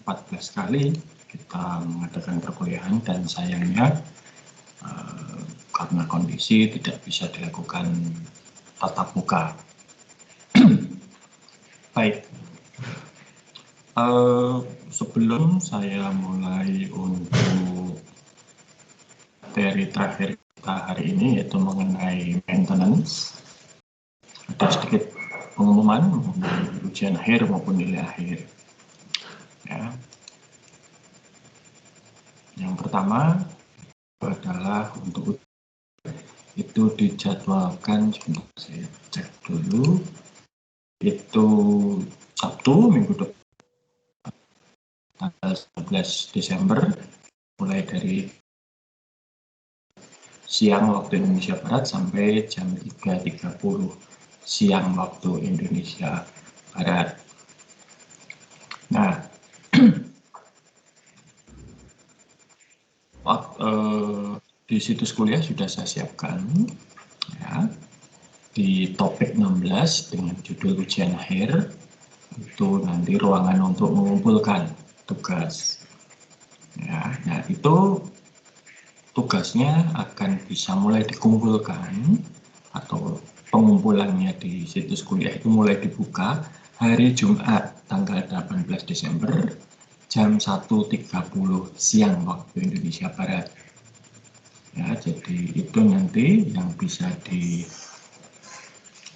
14 kali kita mengadakan perkuliahan, dan sayangnya karena kondisi tidak bisa dilakukan tatap muka. Baik, sebelum saya mulai untuk materi terakhir kita hari ini, yaitu mengenai maintenance, ada sedikit pengumuman mengenai ujian akhir maupun nilai akhir. Ya. Yang pertama adalah untuk itu dijadwalkan, sebentar saya cek dulu, itu Sabtu minggu depan tanggal 11 Desember mulai dari siang waktu Indonesia Barat sampai jam 3.30 siang waktu Indonesia Barat. Nah, di situs kuliah sudah saya siapkan ya, di topik 16 dengan judul ujian akhir, itu nanti ruangan untuk mengumpulkan tugas. Ya, nah itu tugasnya akan bisa mulai dikumpulkan atau pengumpulannya di situs kuliah itu mulai dibuka hari Jumat tanggal 18 Desember jam 1.30 siang waktu Indonesia Barat. Ya, jadi itu nanti yang bisa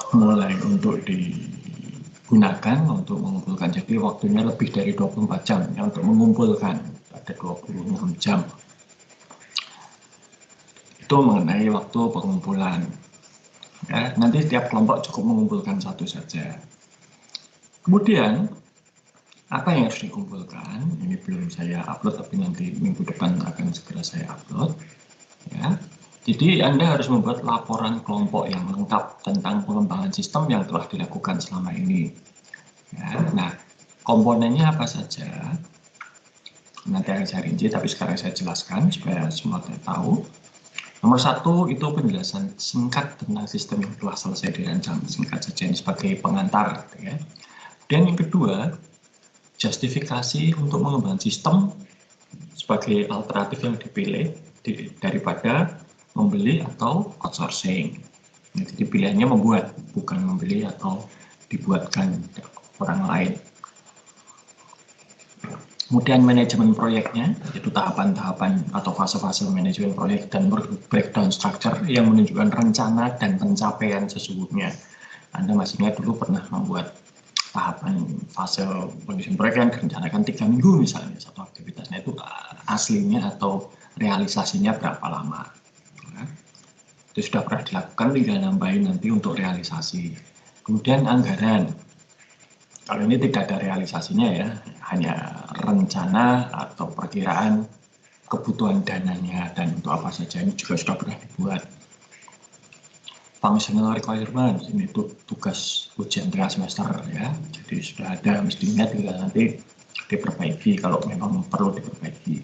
dimulai untuk digunakan untuk mengumpulkan. Jadi waktunya lebih dari 24 jam ya, untuk mengumpulkan, ada 26 jam. Itu mengenai waktu pengumpulan. Ya, nanti setiap kelompok cukup mengumpulkan satu saja. Kemudian apa yang harus dikumpulkan? Ini belum saya upload, tapi nanti minggu depan akan segera saya upload. Ya. Jadi Anda harus membuat laporan kelompok yang lengkap tentang pengembangan sistem yang telah dilakukan selama ini. Ya. Nah, komponennya apa saja? Nanti akan saya rinci, tapi sekarang saya jelaskan supaya semua tahu. Nomor satu itu penjelasan singkat tentang sistem yang telah selesai dirancang, singkat saja ini sebagai pengantar. Ya. Dan yang kedua, justifikasi untuk mengembangkan sistem sebagai alternatif yang dipilih daripada membeli atau outsourcing. Jadi pilihannya membuat, bukan membeli atau dibuatkan orang lain. Kemudian manajemen proyeknya, yaitu tahapan-tahapan atau fase-fase manajemen proyek dan breakdown structure yang menunjukkan rencana dan pencapaian sesungguhnya. Anda masih ingat dulu pernah membuat tahapan fase manajemen proyek yang direncanakan 3 minggu misalnya satu aktivitasnya, itu aslinya atau realisasinya berapa lama. Ya. Itu sudah pernah dilakukan, tinggal nambahin nanti untuk realisasi. Kemudian anggaran. Kalau ini tidak ada realisasinya ya, hanya rencana atau perkiraan kebutuhan dananya dan untuk apa saja, ini juga sudah pernah dibuat. Functional requirement, ini tugas ujian tengah semester ya, jadi sudah ada, mestinya tinggal nanti diperbaiki kalau memang perlu diperbaiki.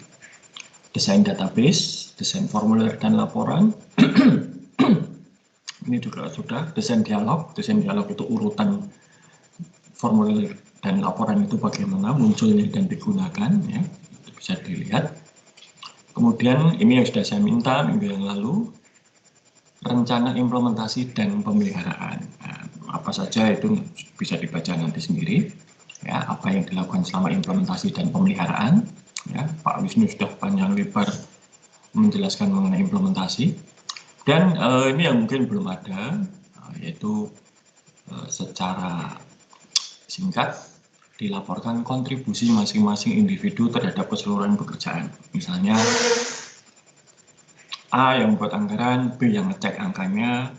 Desain database, desain formulir dan laporan, ini juga sudah. Desain dialog itu urutan formulir dan laporan itu bagaimana munculnya dan digunakan ya, itu bisa dilihat. Kemudian ini yang sudah saya minta minggu yang lalu, rencana implementasi dan pemeliharaan. Nah, apa saja itu bisa dibaca nanti sendiri ya, apa yang dilakukan selama implementasi dan pemeliharaan ya. Pak Wisnu sudah panjang lebar menjelaskan mengenai implementasi. Dan ini yang mungkin belum ada, yaitu secara singkat dilaporkan kontribusi masing-masing individu terhadap keseluruhan pekerjaan. Misalnya A yang buat anggaran, B yang ngecek angkanya,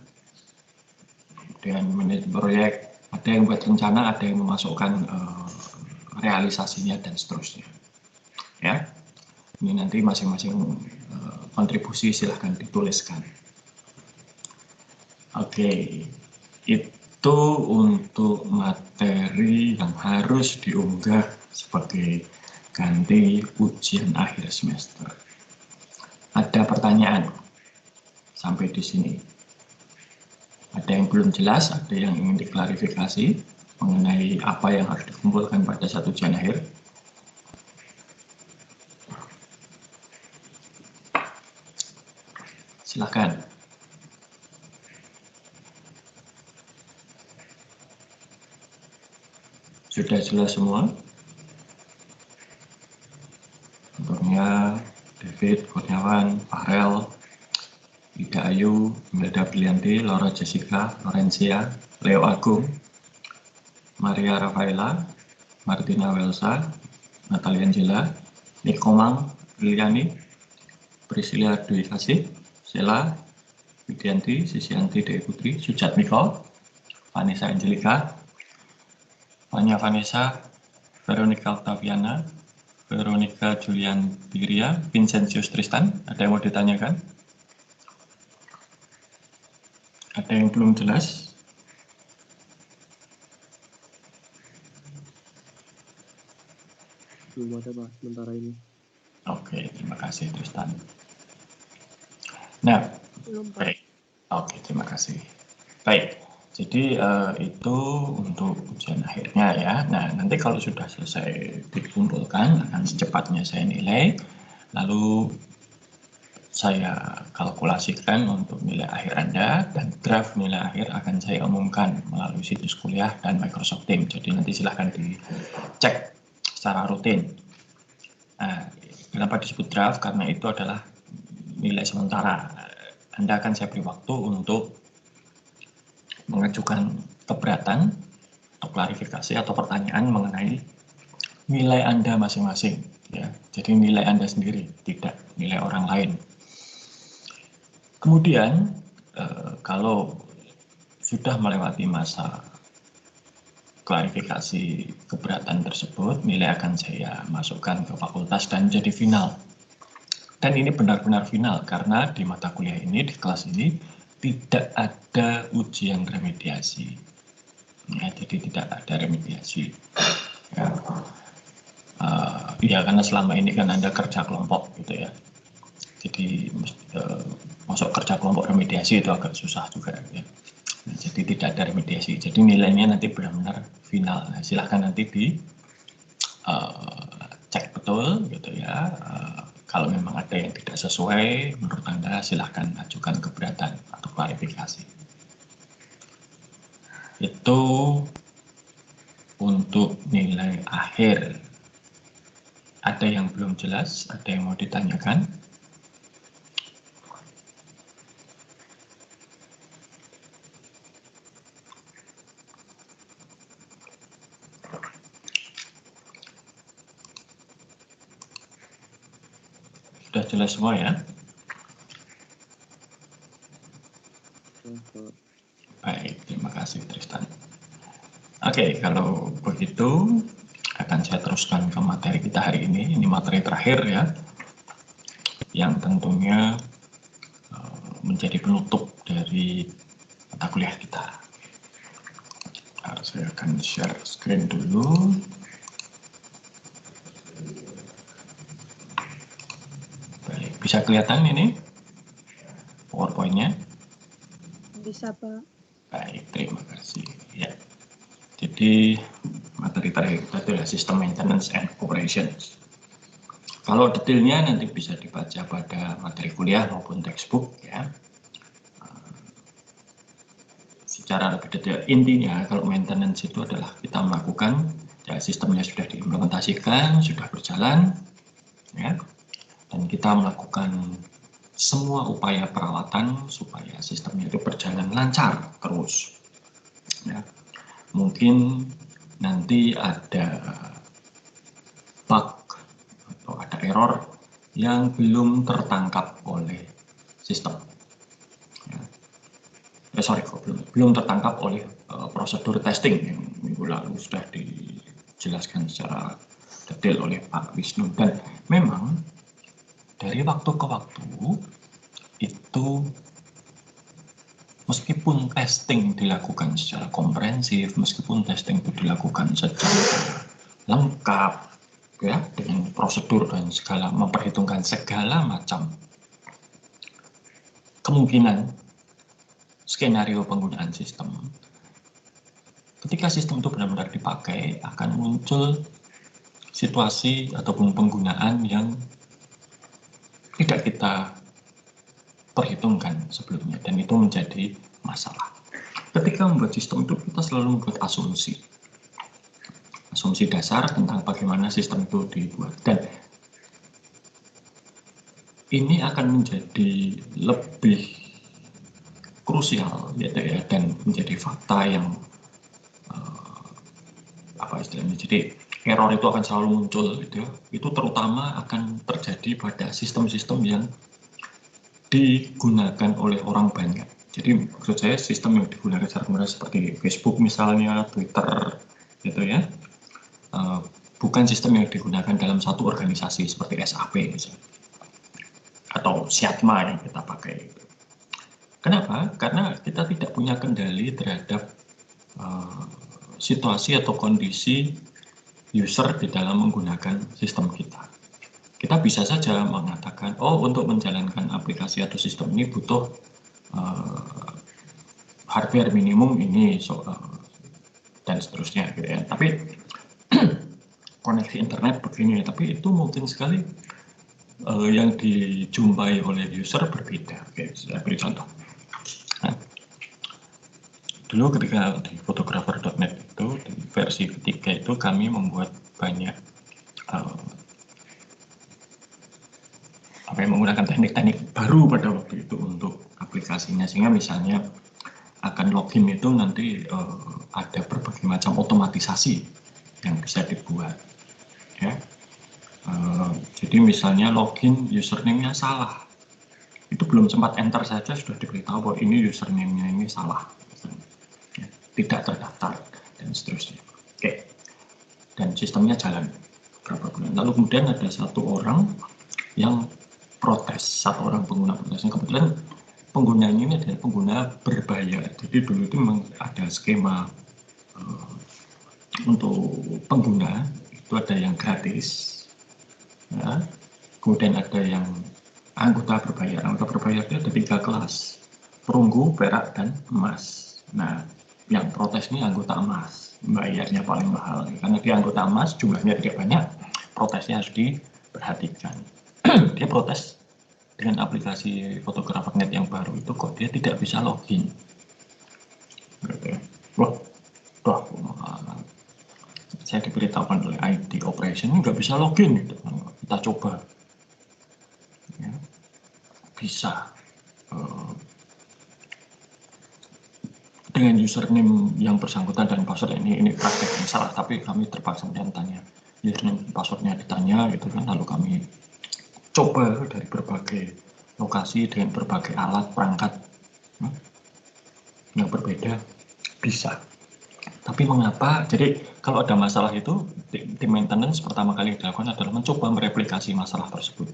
kemudian manajemen proyek, ada yang buat rencana, ada yang memasukkan realisasinya dan seterusnya. Ya, ini nanti masing-masing kontribusi silahkan dituliskan. Oke, itu untuk materi yang harus diunggah sebagai ganti ujian akhir semester. Ada pertanyaan sampai di sini? Ada yang belum jelas, ada yang ingin diklarifikasi mengenai apa yang harus dikumpulkan pada saat ujian akhir? Silahkan. Sudah jelas semua? Contohnya David Kurniawan, Farel, Ida Ayu, Imelda Brilianti, Laura Jessica, Lorencia, Leo Agung, Maria Rafaela, Martina Welsa, Natalia Angela, Nikomang, Liliani, Priscilla Dwi Kasih, Sela, Widianti, Sisianti Dewi Putri, Sujat Miko, Vanessa Angelika, Vanya Vanessa, Veronica Octaviana, Veronica Julian Piria, Vincentius Tristan. Ada yang mau ditanyakan? Ada yang belum jelas? Belum ada Pak sementara ini. Oke, terima kasih Tristan. Nah, Belum, Pak. baik. Oke, terima kasih. Baik, jadi itu untuk ujian akhirnya ya. Nah, nanti kalau sudah selesai dikumpulkan, akan secepatnya saya nilai, lalu saya kalkulasikan untuk nilai akhir Anda, dan draft nilai akhir akan saya umumkan melalui situs kuliah dan Microsoft Teams. Jadi nanti silahkan dicek secara rutin. Nah, kenapa disebut draft? Karena itu adalah nilai sementara. Anda akan saya beri waktu untuk mengajukan keberatan atau klarifikasi atau pertanyaan mengenai nilai Anda masing-masing. Ya. Jadi nilai Anda sendiri, tidak nilai orang lain. Kemudian, kalau sudah melewati masa klarifikasi keberatan tersebut, nilai akan saya masukkan ke fakultas dan jadi final. Dan ini benar-benar final karena di mata kuliah ini, di kelas ini, tidak ada ujian remediasi. Ya, jadi tidak ada remediasi. Ya. Ya, karena selama ini kan Anda kerja kelompok gitu ya. Jadi masuk kerja kelompok remediasi itu agak susah juga ya. Nah, jadi tidak ada remediasi. Jadi nilainya nanti benar-benar final. Nah, silahkan nanti cek betul gitu ya. Kalau memang ada yang tidak sesuai menurut Anda, silahkan ajukan keberatan atau klarifikasi. Itu untuk nilai akhir. Ada yang belum jelas? Ada yang mau ditanyakan? Sudah jelas semua ya? Baik, terima kasih Tristan. Oke, kalau begitu akan saya teruskan ke materi kita hari ini. Ini materi terakhir ya, yang tentunya menjadi penutup dari mata kuliah kita. Saya akan share screen dulu. Baik, bisa kelihatan ini PowerPoint-nya? Bisa, Pak. Baik, terima kasih. Ya. Jadi materi terakhir kita adalah System Maintenance and Operations. Kalau detailnya nanti bisa dibaca pada materi kuliah maupun textbook ya. Secara lebih detail, intinya kalau maintenance itu adalah kita melakukan ya, sistemnya sudah diimplementasikan, sudah berjalan ya, dan kita melakukan semua upaya perawatan supaya sistemnya itu berjalan lancar terus ya. Mungkin nanti ada bug atau ada error yang belum tertangkap oleh sistem ya. Belum tertangkap oleh prosedur testing yang minggu lalu sudah dijelaskan secara detail oleh Pak Wisnu. Dan memang dari waktu ke waktu itu meskipun testing dilakukan secara komprehensif, meskipun testing itu dilakukan secara lengkap ya, dengan prosedur dan segala, memperhitungkan segala macam kemungkinan skenario penggunaan sistem. Ketika sistem itu benar-benar dipakai, akan muncul situasi ataupun penggunaan yang tidak kita perhitungkan sebelumnya, dan itu menjadi masalah. Ketika membuat sistem itu kita selalu membuat asumsi dasar tentang bagaimana sistem itu dibuat, dan ini akan menjadi lebih krusial gitu ya, dan menjadi fakta yang apa istilahnya, jadi error itu akan selalu muncul gitu ya. Itu terutama akan terjadi pada sistem-sistem yang digunakan oleh orang banyak. Jadi maksud saya sistem yang digunakan secara komersial seperti Facebook misalnya, Twitter gitu ya, bukan sistem yang digunakan dalam satu organisasi seperti SAP misalnya, atau Siatma yang kita pakai. Kenapa? Karena kita tidak punya kendali terhadap situasi atau kondisi user di dalam menggunakan sistem kita. Kita bisa saja mengatakan, oh untuk menjalankan aplikasi atau sistem ini butuh hardware minimum ini, dan seterusnya gitu ya. Tapi koneksi internet begini, tapi itu mungkin sekali yang dijumpai oleh user berbeda. Oke, saya beri contoh. Nah, dulu ketika di photographer.net itu di versi ketiga itu kami membuat banyak menggunakan teknik-teknik baru pada waktu itu untuk aplikasinya, sehingga misalnya akan login itu nanti ada berbagai macam otomatisasi yang bisa dibuat ya. Jadi misalnya login username-nya salah, itu belum sempat enter saja sudah diberitahu bahwa ini username-nya ini salah, ya, tidak terdaftar dan seterusnya. Oke, dan sistemnya jalan berapa bulan. Lalu kemudian ada satu orang yang protes, satu orang pengguna protesnya. Kebetulan penggunanya ini adalah pengguna berbayar. Jadi dulu itu memang ada skema untuk pengguna itu ada yang gratis, ya. Kemudian ada yang anggota berbayar. Anggota berbayar itu ada 3 kelas, perunggu, perak, dan emas. Nah, yang protes ini anggota emas, bayarnya paling mahal. Karena dia anggota emas, jumlahnya tidak banyak, protesnya harus diperhatikan. Dia protes dengan aplikasi photographer.net yang baru itu kok dia tidak bisa login. Wah, saya diberitahukan oleh IT operation nggak bisa login gitu. Kita coba, ya, bisa dengan username yang bersangkutan dan password ini praktek yang salah, tapi kami terpaksa tanya username passwordnya ditanya gitu kan, lalu kami coba dari berbagai lokasi dengan berbagai alat perangkat yang berbeda bisa. Tapi mengapa? Jadi kalau ada masalah itu tim maintenance pertama kali yang dilakukan adalah mencoba mereplikasi masalah tersebut.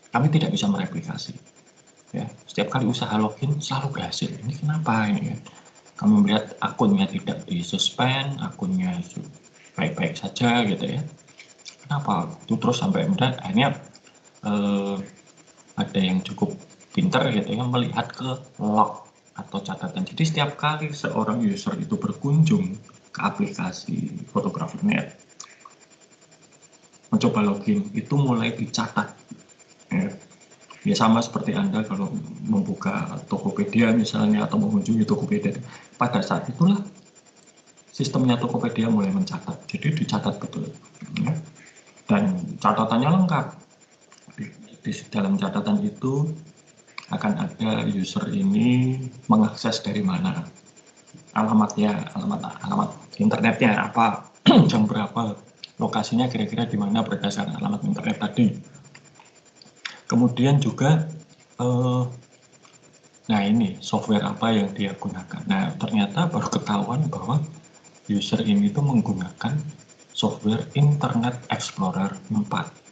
Kami tidak bisa mereplikasi. Ya, setiap kali usaha login selalu berhasil. Ini kenapa ini? Kami melihat akunnya tidak disuspend, akunnya baik-baik saja gitu ya. Kenapa? Itu terus sampai kemudian akhirnya ada yang cukup pintar gitu ya, melihat ke log atau catatan. Jadi setiap kali seorang user itu berkunjung ke aplikasi photographer.net, mencoba login, itu mulai dicatat. Ya sama seperti Anda kalau membuka Tokopedia misalnya atau mengunjungi Tokopedia. Pada saat itulah sistemnya Tokopedia mulai mencatat. Jadi dicatat betul. Ya. Dan catatannya lengkap. Di dalam catatan itu akan ada user ini mengakses dari mana, alamatnya, alamat internetnya apa, jam berapa, lokasinya kira-kira di mana berdasarkan alamat internet tadi. Kemudian juga nah ini software apa yang dia gunakan. Nah ternyata baru ketahuan bahwa user ini itu menggunakan software Internet Explorer 4.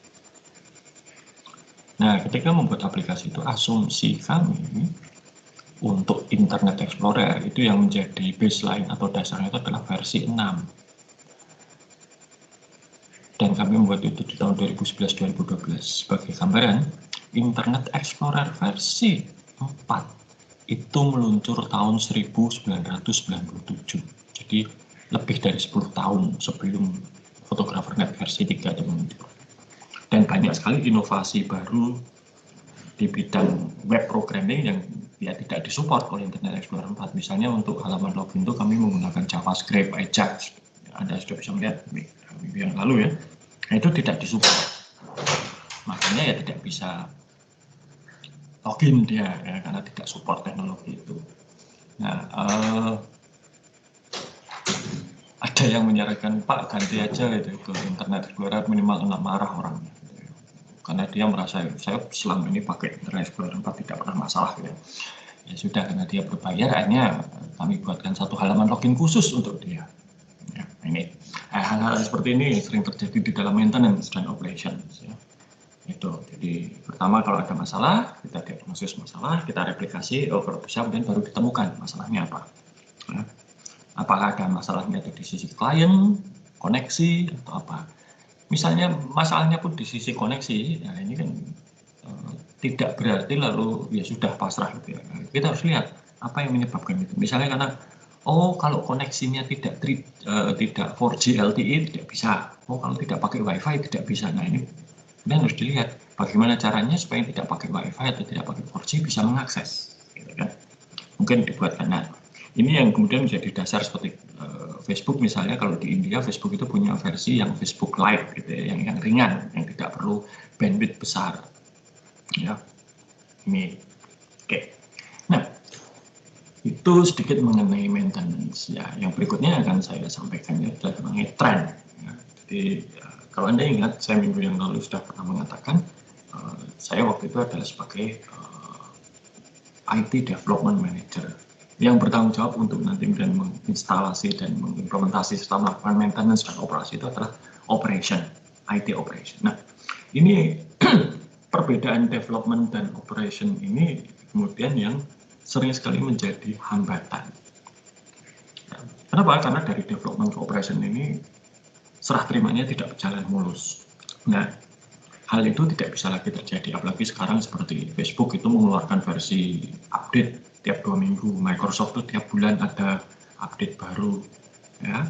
Nah, ketika membuat aplikasi itu, asumsi kami untuk Internet Explorer itu yang menjadi baseline atau dasarnya itu adalah versi 6. Dan kami membuat itu di tahun 2011-2012. Sebagai gambaran, Internet Explorer versi 4 itu meluncur tahun 1997. Jadi lebih dari 10 tahun sebelum photographer.net versi 3 itu muncul. Dan banyak sekali inovasi baru di bidang web programming yang ya tidak disupport oleh Internet Explorer 4. Misalnya untuk halaman login itu kami menggunakan JavaScript, Ajax. Anda sudah bisa melihat minggu yang lalu ya. Nah, itu tidak disupport. Makanya ya tidak bisa login dia ya, karena tidak support teknologi itu. Nah, ada yang menyarankan Pak ganti aja itu ke Internet Explorer minimal 6 marah orangnya. Karena dia merasa saya selama ini pakai Internet Explorer 4 tidak pernah masalah ya. Ya sudah, karena dia berbayar akhirnya kami buatkan satu halaman login khusus untuk dia. Ya, ini hal-hal seperti ini sering terjadi di dalam maintenance dan operations ya. Itu jadi pertama kalau ada masalah kita diagnosis masalah, kita replikasi, kalau bisa kemudian baru ditemukan masalahnya apa ya. Apakah ada masalahnya itu di sisi klien, koneksi atau apa. Misalnya masalahnya pun di sisi koneksi, nah ini kan tidak berarti lalu ya sudah pasrah gitu ya. Kita harus lihat apa yang menyebabkan itu. Misalnya karena kalau koneksinya tidak 4G LTE tidak bisa. Kalau tidak pakai WiFi tidak bisa. Nah ini kemudian harus dilihat bagaimana caranya supaya tidak pakai WiFi atau tidak pakai 4G bisa mengakses. Gitu kan. Mungkin dibuatkan. Nah, ini yang kemudian menjadi dasar seperti Facebook misalnya. Kalau di India Facebook itu punya versi yang Facebook Lite gitu ya, yang ringan, yang tidak perlu bandwidth besar. Ya, ini oke. Nah, itu sedikit mengenai maintenance ya. Yang berikutnya akan saya sampaikan adalah mengenai tren. Ya. Jadi kalau Anda ingat, saya minggu yang lalu sudah pernah mengatakan saya waktu itu adalah sebagai IT Development Manager yang bertanggung jawab untuk nanti kemudian menginstalasi dan mengimplementasi serta melakukan maintenance dan operasi itu adalah operation, IT operation. Nah, ini perbedaan development dan operation ini kemudian yang sering sekali menjadi hambatan. Kenapa? Karena dari development ke operation ini serah terimanya tidak berjalan mulus. Nah, hal itu tidak bisa lagi terjadi, apalagi sekarang seperti Facebook itu mengeluarkan versi update tiap 2 minggu, Microsoft itu tiap bulan ada update baru ya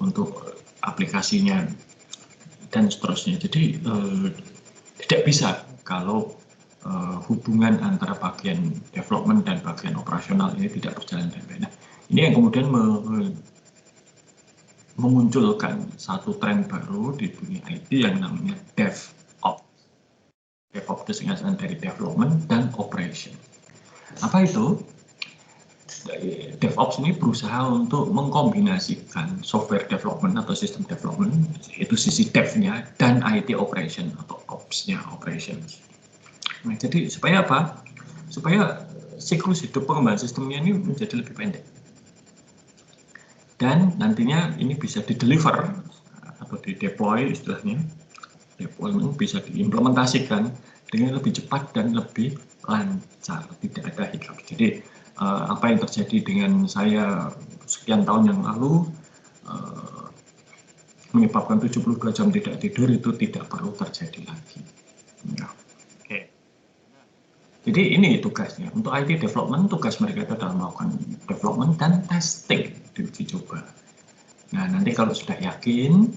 untuk aplikasinya dan seterusnya. Jadi tidak bisa kalau hubungan antara bagian development dan bagian operasional ini tidak berjalan dengan baik. Nah, ini yang kemudian memunculkan satu tren baru di dunia IT yang namanya DevOps. DevOps itu singkatan dari development dan operation. Apa itu? DevOps ini berusaha untuk mengkombinasikan software development atau sistem development, itu sisi dev-nya, dan IT operation atau ops-nya, operations. Nah, jadi supaya apa? Supaya siklus hidup pengembangan sistemnya ini menjadi lebih pendek. Dan nantinya ini bisa di-deliver atau di-deploy istilahnya. Deployment bisa diimplementasikan dengan lebih cepat dan lebih lancar, tidak ada hiccup. Jadi apa yang terjadi dengan saya sekian tahun yang lalu menyebabkan 72 jam tidak tidur itu tidak perlu terjadi lagi. Ya. Oke. Jadi ini tugasnya. Untuk IT development, tugas mereka itu adalah melakukan development dan testing di uji coba. Nah, nanti kalau sudah yakin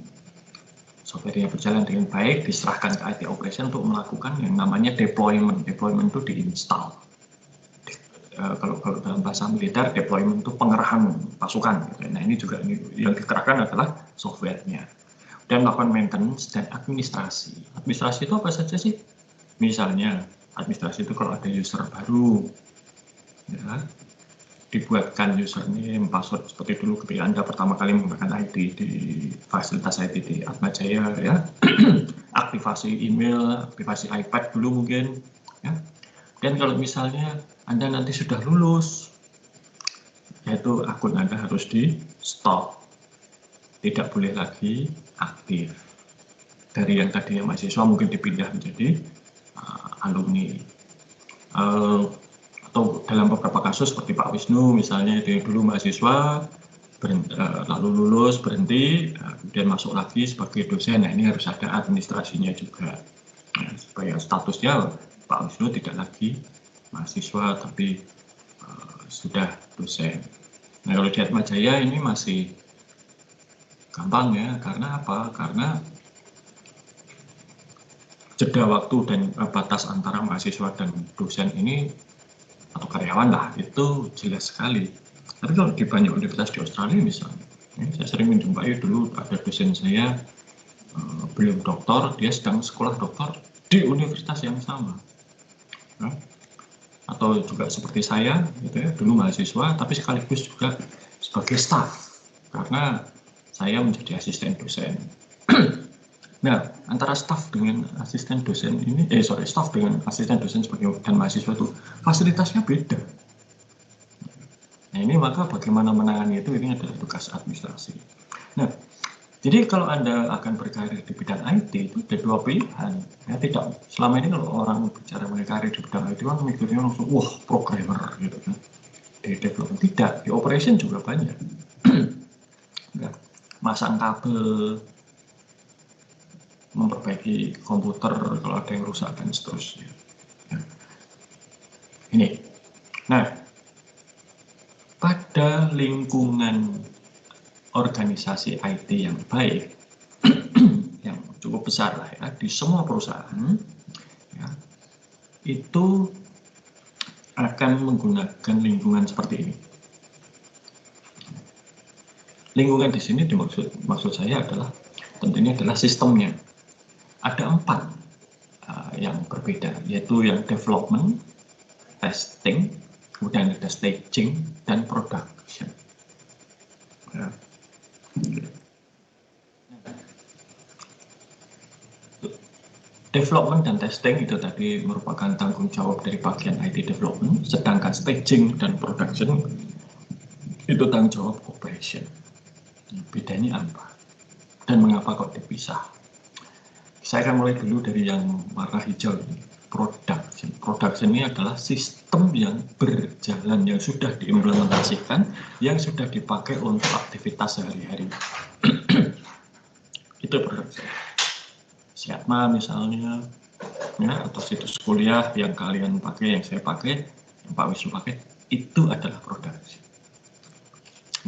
software-nya berjalan dengan baik, diserahkan ke IT operation untuk melakukan yang namanya deployment. Deployment itu diinstal. Kalau dalam bahasa militer, deployment itu pengerahan pasukan. Nah, ini juga yang dikerahkan adalah software-nya. Dan melakukan maintenance dan administrasi. Administrasi itu apa saja sih? Misalnya, administrasi itu kalau ada user baru, ya, dibuatkan username, password seperti dulu ketika Anda pertama kali menggunakan ID di fasilitas IT di Atmajaya, ya, aktivasi email, aktivasi iPad dulu mungkin, ya. Dan kalau misalnya Anda nanti sudah lulus, yaitu akun Anda harus di stop, tidak boleh lagi aktif. Dari yang tadinya mahasiswa mungkin dipindah menjadi alumni. Atau dalam beberapa kasus seperti Pak Wisnu misalnya, dia dulu mahasiswa lalu lulus berhenti kemudian masuk lagi sebagai dosen. Nah, ini harus ada administrasinya juga supaya statusnya Pak Wisnu tidak lagi mahasiswa tapi sudah dosen. Nah, kalau di Atmajaya ini masih gampang ya, karena apa? Karena jeda waktu dan batas antara mahasiswa dan dosen ini atau karyawan lah itu jelas sekali. Tapi kalau di banyak universitas di Australia misalnya, saya sering menjumpai dulu ada dosen saya belum doktor, dia sedang sekolah doktor di universitas yang sama. Ya. Atau juga seperti saya, gitu ya, dulu mahasiswa, tapi sekaligus juga sebagai staff, karena saya menjadi asisten dosen. Nah, antara staff dengan asisten dosen ini, staff dengan asisten dosen sebagai dan mahasiswa itu fasilitasnya beda. Nah, ini maka bagaimana menangani itu, ini adalah tugas administrasi. Nah, jadi kalau Anda akan berkarir di bidang IT itu ada dua pilihan. Ya, tidak selama ini kalau orang bicara mengenai karir di bidang IT kan mikirnya langsung wah programmer gitu kan. Di development tidak, di operation juga banyak. Ya, masang kabel, memperbaiki komputer kalau ada yang rusak dan seterusnya. Ya. Ini. Nah, pada lingkungan organisasi IT yang baik, yang cukup besar lah ya, di semua perusahaan, ya, itu akan menggunakan lingkungan seperti ini. Lingkungan di sini maksud saya adalah tentunya adalah sistemnya. Ada 4 yang berbeda, yaitu yang development, testing, kemudian ada staging, dan production. Ya. Development dan testing itu tadi merupakan tanggung jawab dari bagian IT development, sedangkan staging dan production itu tanggung jawab operation. Bedanya apa? Dan mengapa kok dipisah? Saya akan mulai dulu dari yang warna hijau ini, production. Production ini adalah sistem yang berjalan, yang sudah diimplementasikan, yang sudah dipakai untuk aktivitas sehari-hari. Itu production. Siatma misalnya, ya, atau situs kuliah yang kalian pakai, yang saya pakai, yang Pak Wisnu pakai, itu adalah production.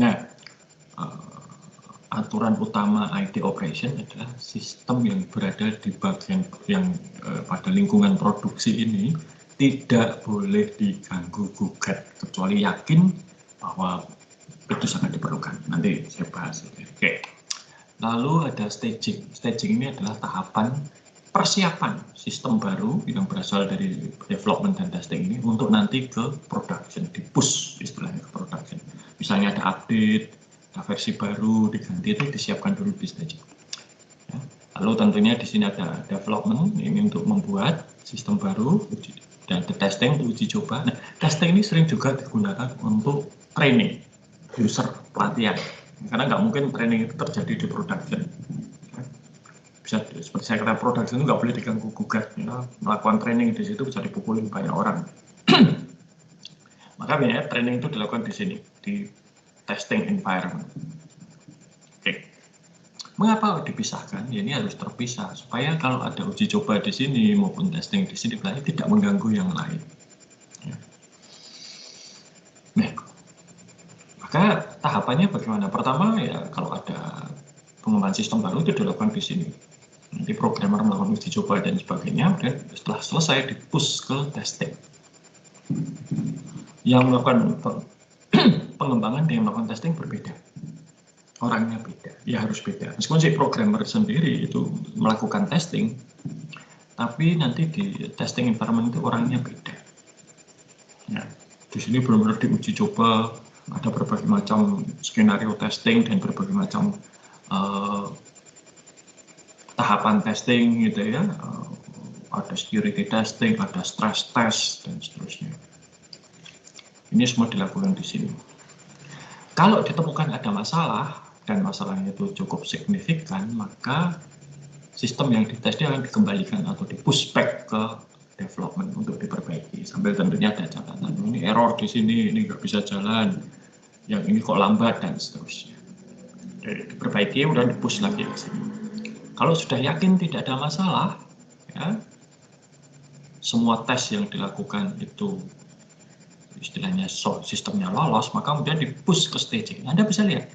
Nah, aturan utama IT operation adalah sistem yang berada di bagian yang pada lingkungan produksi ini tidak boleh diganggu gugat kecuali yakin bahwa itu sangat diperlukan. Nanti saya bahas. Oke. Lalu ada staging. Staging ini adalah tahapan persiapan sistem baru yang berasal dari development dan testing ini untuk nanti ke production, di push istilahnya ke production. Misalnya ada update, versi baru diganti, itu disiapkan dulu di staging. Ya. Lalu tentunya di sini ada development, ini untuk membuat sistem baru, dan the testing untuk uji coba. Nah, testing ini sering juga digunakan untuk training user, pelatihan, karena nggak mungkin training itu terjadi di production. Bisa seperti saya kata, production itu nggak boleh diganggu gugat. Ya. Melakukan training di situ bisa dipukulin banyak orang. Maka biasanya training itu dilakukan di sini, di testing environment. Oke. Mengapa dipisahkan? Ya, ini harus terpisah supaya kalau ada uji coba di sini maupun testing di sini tidak mengganggu yang lain. Ya. Nah, maka tahapannya bagaimana? Pertama ya kalau ada pengembangan sistem baru itu dilakukan di sini. Nanti programmer melakukan uji coba dan sebagainya, dan setelah selesai di-push ke testing. Yang melakukan pengembangan dan yang melakukan testing berbeda, orangnya beda, ya harus beda. Meskipun si programmer sendiri itu melakukan testing, tapi nanti di testing environment itu orangnya beda. Nah, di sini benar-benar diuji coba, ada berbagai macam skenario testing dan berbagai macam tahapan testing gitu ya. Ada security testing, ada stress test dan seterusnya. Ini semua dilakukan di sini. Kalau ditemukan ada masalah dan masalahnya itu cukup signifikan, maka sistem yang ditesnya akan dikembalikan atau di-push back ke development untuk diperbaiki. Sambil tentunya ada catatan, ini error di sini, ini nggak bisa jalan, yang ini kok lambat dan seterusnya. Jadi diperbaiki, kemudian di-push lagi ke sini. Kalau sudah yakin tidak ada masalah, ya, semua tes yang dilakukan itu istilahnya sistemnya lolos, maka kemudian di-push ke staging. Anda bisa lihat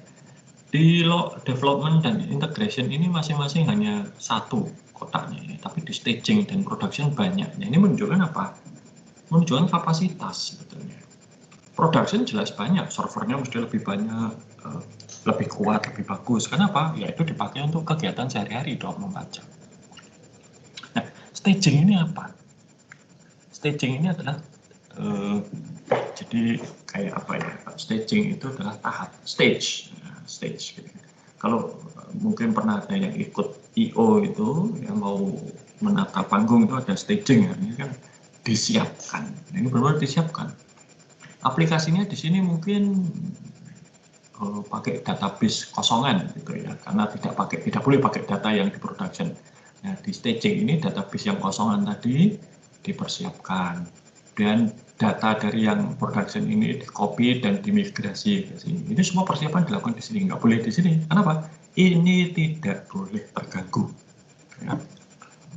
di development dan integration ini masing-masing hanya 1 kotaknya ini, tapi di staging dan production banyak. Nah, ini menunjukkan apa? Menunjukkan kapasitas sebetulnya. Production jelas banyak, servernya mesti lebih banyak, lebih kuat, lebih bagus. Kenapa? Ya itu dipakai untuk kegiatan sehari-hari 24 jam. Nah, staging ini apa? Staging ini adalah jadi kayak apa ya? Staging itu adalah tahap stage. Gitu. Kalau mungkin pernah ada yang ikut I.O. itu yang mau menata panggung itu ada staging ya, ini kan disiapkan. Ini benar-benar disiapkan. Aplikasinya di sini mungkin pakai database kosongan gitu ya, karena tidak boleh pakai data yang di production. Nah, di staging ini database yang kosongan tadi dipersiapkan dan data dari yang production ini di-copy dan dimigrasi ke sini. Ini semua persiapan dilakukan di sini, nggak boleh di sini. Kenapa? Ini tidak boleh terganggu. Ya.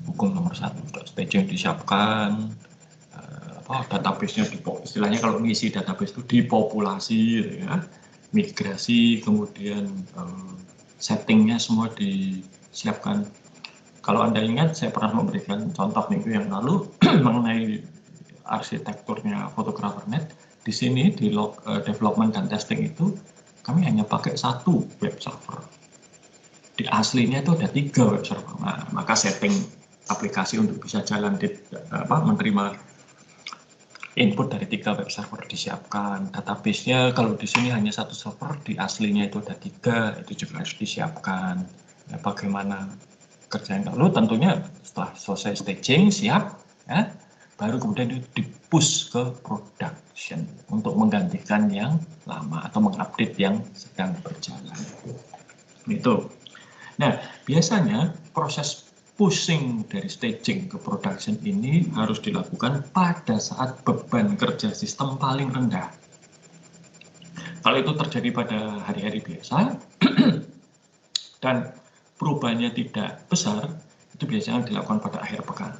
Hukum nomor 1, staging disiapkan, database-nya istilahnya kalau ngisi database itu dipopulasi, ya, migrasi, kemudian settingnya semua disiapkan. Kalau Anda ingat, saya pernah memberikan contoh minggu yang lalu mengenai arsitekturnya Photographer.net. Di sini di development dan testing itu kami hanya pakai satu web server. Di aslinya itu ada 3 web server. Nah, maka setting aplikasi untuk bisa jalan menerima input dari 3 web server disiapkan. Database-nya kalau di sini hanya satu server, di aslinya itu ada 3, itu juga harus disiapkan. Ya, bagaimana kerjaan lalu tentunya setelah selesai staging siap, ya, baru kemudian di-push ke production untuk menggantikan yang lama atau mengupdate yang sedang berjalan. Itu. Nah, biasanya proses pushing dari staging ke production ini harus dilakukan pada saat beban kerja sistem paling rendah. Kalau itu terjadi pada hari-hari biasa dan perubahannya tidak besar, itu biasanya dilakukan pada akhir pekan.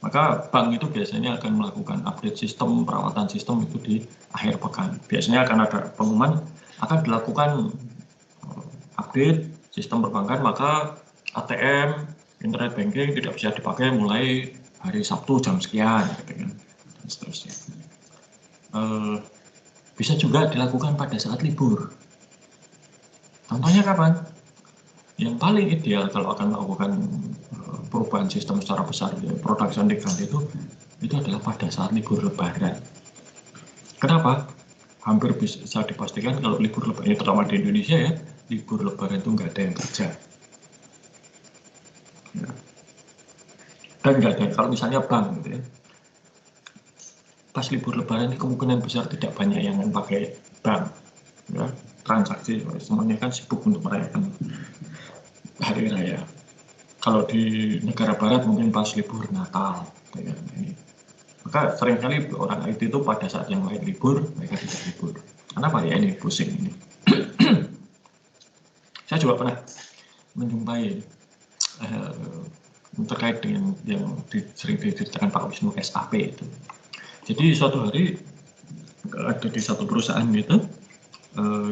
Maka bank itu biasanya akan melakukan update sistem, perawatan sistem itu di akhir pekan. Biasanya akan ada pengumuman akan dilakukan update sistem perbankan, maka ATM, internet banking tidak bisa dipakai mulai hari Sabtu jam sekian, gitu kan, dan seterusnya. Bisa juga dilakukan pada saat libur. Contohnya kapan? Yang paling ideal kalau akan melakukan perubahan sistem secara besar, ya, production diganti itu adalah pada saat libur Lebaran. Kenapa? Hampir bisa dipastikan kalau libur Lebaran, terutama di Indonesia ya, libur Lebaran itu nggak ada yang kerja. Ya. Dan nggak ada, kalau misalnya bank gitu ya, pas libur Lebaran ini kemungkinan besar tidak banyak yang pakai bank, ya, transaksi semuanya kan sibuk untuk merayakan hari raya. Kalau di negara barat mungkin pas libur Natal, ya, ini. Maka seringkali orang IT itu pada saat yang lain libur, mereka tidak libur. Kenapa ya ini pusing ini? Saya juga pernah menjumpai terkait dengan yang sering diceritakan Pak Wisnu SAP itu. Jadi suatu hari ada di satu perusahaan itu,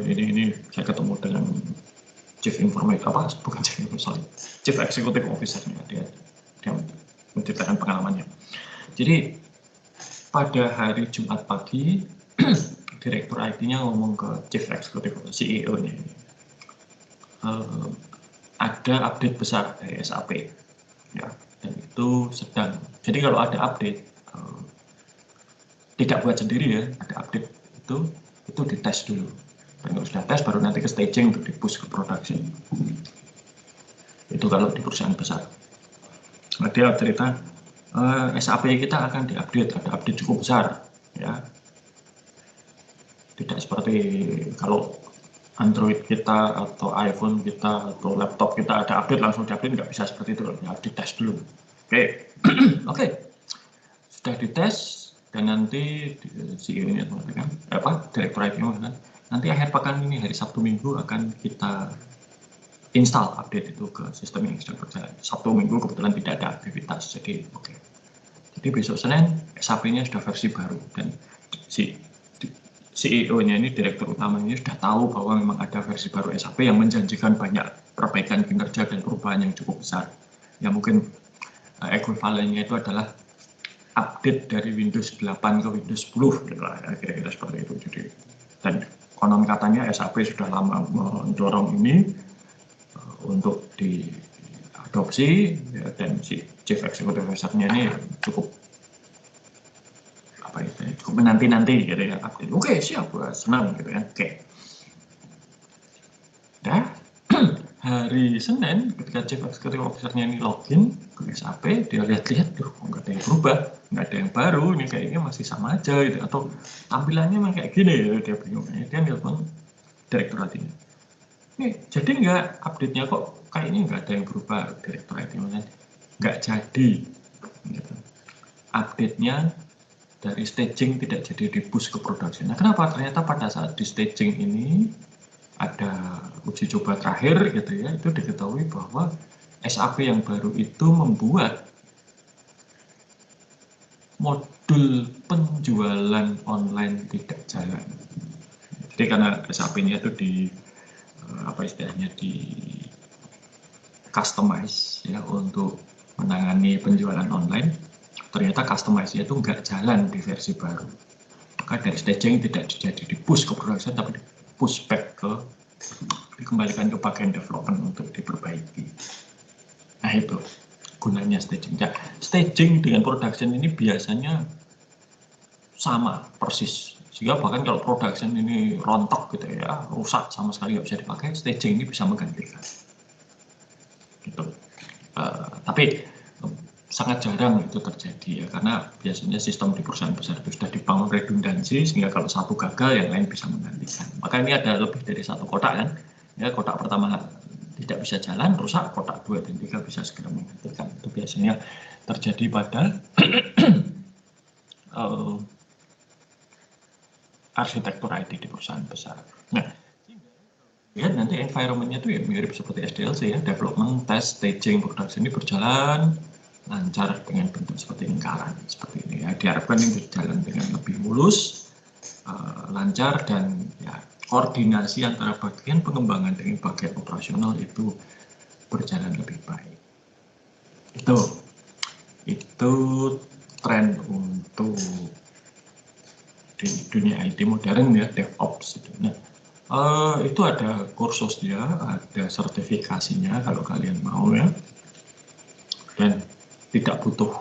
ini saya ketemu dengan Chief Executive Officer-nya, dia menceritakan pengalamannya. Jadi pada hari Jumat pagi, Direktur IT-nya ngomong ke Chief Executive CEO-nya, ada update besar dari SAP, ya, dan itu sedang. Jadi kalau ada update, tidak buat sendiri ya, ada update itu dites dulu. Dan kalau sudah tes baru nanti ke staging untuk di-push ke production. Itu kalau di perusahaan besar. Nah, dia cerita SAP kita akan diupdate, ada update cukup besar, ya. Tidak seperti kalau Android kita atau iPhone kita atau laptop kita ada update langsung diupdate, nggak bisa seperti itu, ya, dites dulu. Oke. Oke. Sudah dites dan nanti CEO-nya mengatakan, Direktur IT mengatakan, nanti akhir pekan ini hari Sabtu Minggu akan kita install update itu ke sistem yang sedang berjalan. Sabtu Minggu kebetulan tidak ada aktivitas, jadi oke. Jadi besok Senin SAP-nya sudah versi baru dan si CEO-nya ini, direktur utamanya sudah tahu bahwa memang ada versi baru SAP yang menjanjikan banyak perbaikan kinerja dan perubahan yang cukup besar. Ya mungkin ekuivalennya itu adalah update dari Windows 8 ke Windows 10 gitu lah, kira-kira seperti itu. Jadi, dan konon katanya SAP sudah lama mendorong ini untuk diadopsi, ya, dan si Chief Executive Officer-nya ini cukup apa itu, cukup menanti-nanti gitu ya, update. Oke, siap, senang gitu ya. Oke. Dah. Hari Senin ketika Chief Executive Officer-nya ini login ke SAP, dia lihat-lihat, tuh nggak ada yang berubah, nggak ada yang baru, ini kayaknya masih sama aja gitu, atau tampilannya memang kayak gini ya, dia bingung. Dia nelpon direktur IT-nya. Jadi nggak update-nya kok kayaknya nggak ada yang berubah, direktur IT-nya nggak jadi. Gitu. Update-nya dari staging tidak jadi di-push ke production. Nah, kenapa? Ternyata pada saat di staging ini ada uji coba terakhir gitu ya, itu diketahui bahwa SAP yang baru itu membuat modul penjualan online tidak jalan. Jadi karena SAP-nya itu di apa istilahnya, di customize ya untuk menangani penjualan online, ternyata customize-nya itu nggak jalan di versi baru. Maka dari staging tidak jadi di push ke production, tapi di push back ke, dikembalikan ke bagian development untuk diperbaiki. Nah itu gunanya staging. Nah, staging dengan production ini biasanya sama persis. Sehingga bahkan kalau production ini rontok gitu ya, rusak sama sekali nggak bisa dipakai, staging ini bisa menggantikan. Gitu. Tapi sangat jarang itu terjadi ya, karena biasanya sistem di perusahaan besar itu sudah dibangun redundansi sehingga kalau satu gagal yang lain bisa menggantikan. Maka ini ada lebih dari satu kotak kan, ya, kotak pertama tidak bisa jalan, rusak, kotak 2 dan 3 bisa segera menggantikan. Itu biasanya terjadi pada arsitektur IT di perusahaan besar. Nah, lihat nanti environment-nya itu ya mirip seperti SDLC ya, development, test, staging, production ini berjalan lancar dengan bentuk seperti lingkaran seperti ini ya. Diharapkan ini berjalan dengan lebih mulus, lancar, dan ya koordinasi antara bagian pengembangan dengan bagian operasional itu berjalan lebih baik. Itu tren untuk di dunia IT modern ya, DevOps itu. Nah, itu ada kursusnya, ada sertifikasinya kalau kalian mau ya, dan tidak butuh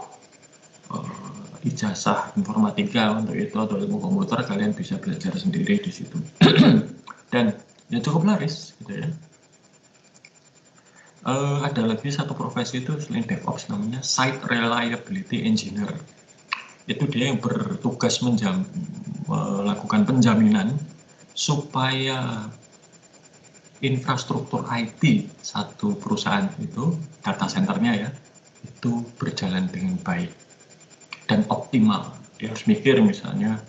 ijazah informatika untuk itu atau ilmu komputer, kalian bisa belajar sendiri di situ. Dan ya cukup laris gitu ya. Ada lagi satu profesi itu selain DevOps namanya Site Reliability Engineer. Itu dia yang bertugas melakukan penjaminan supaya infrastruktur IT satu perusahaan itu, data centernya ya, itu berjalan dengan baik dan optimal. Dia harus mikir misalnya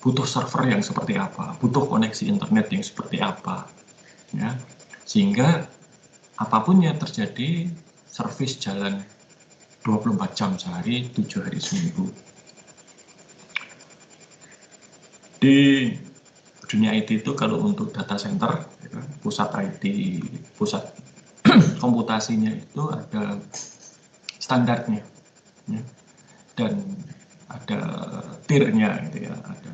butuh server yang seperti apa, butuh koneksi internet yang seperti apa, ya, sehingga apapun yang terjadi, servis jalan 24 jam sehari, 7 hari seminggu. Di dunia IT itu kalau untuk data center, ya, pusat IT, pusat komputasinya itu ada standarnya, ya, dan ada tiernya gitu ya, ada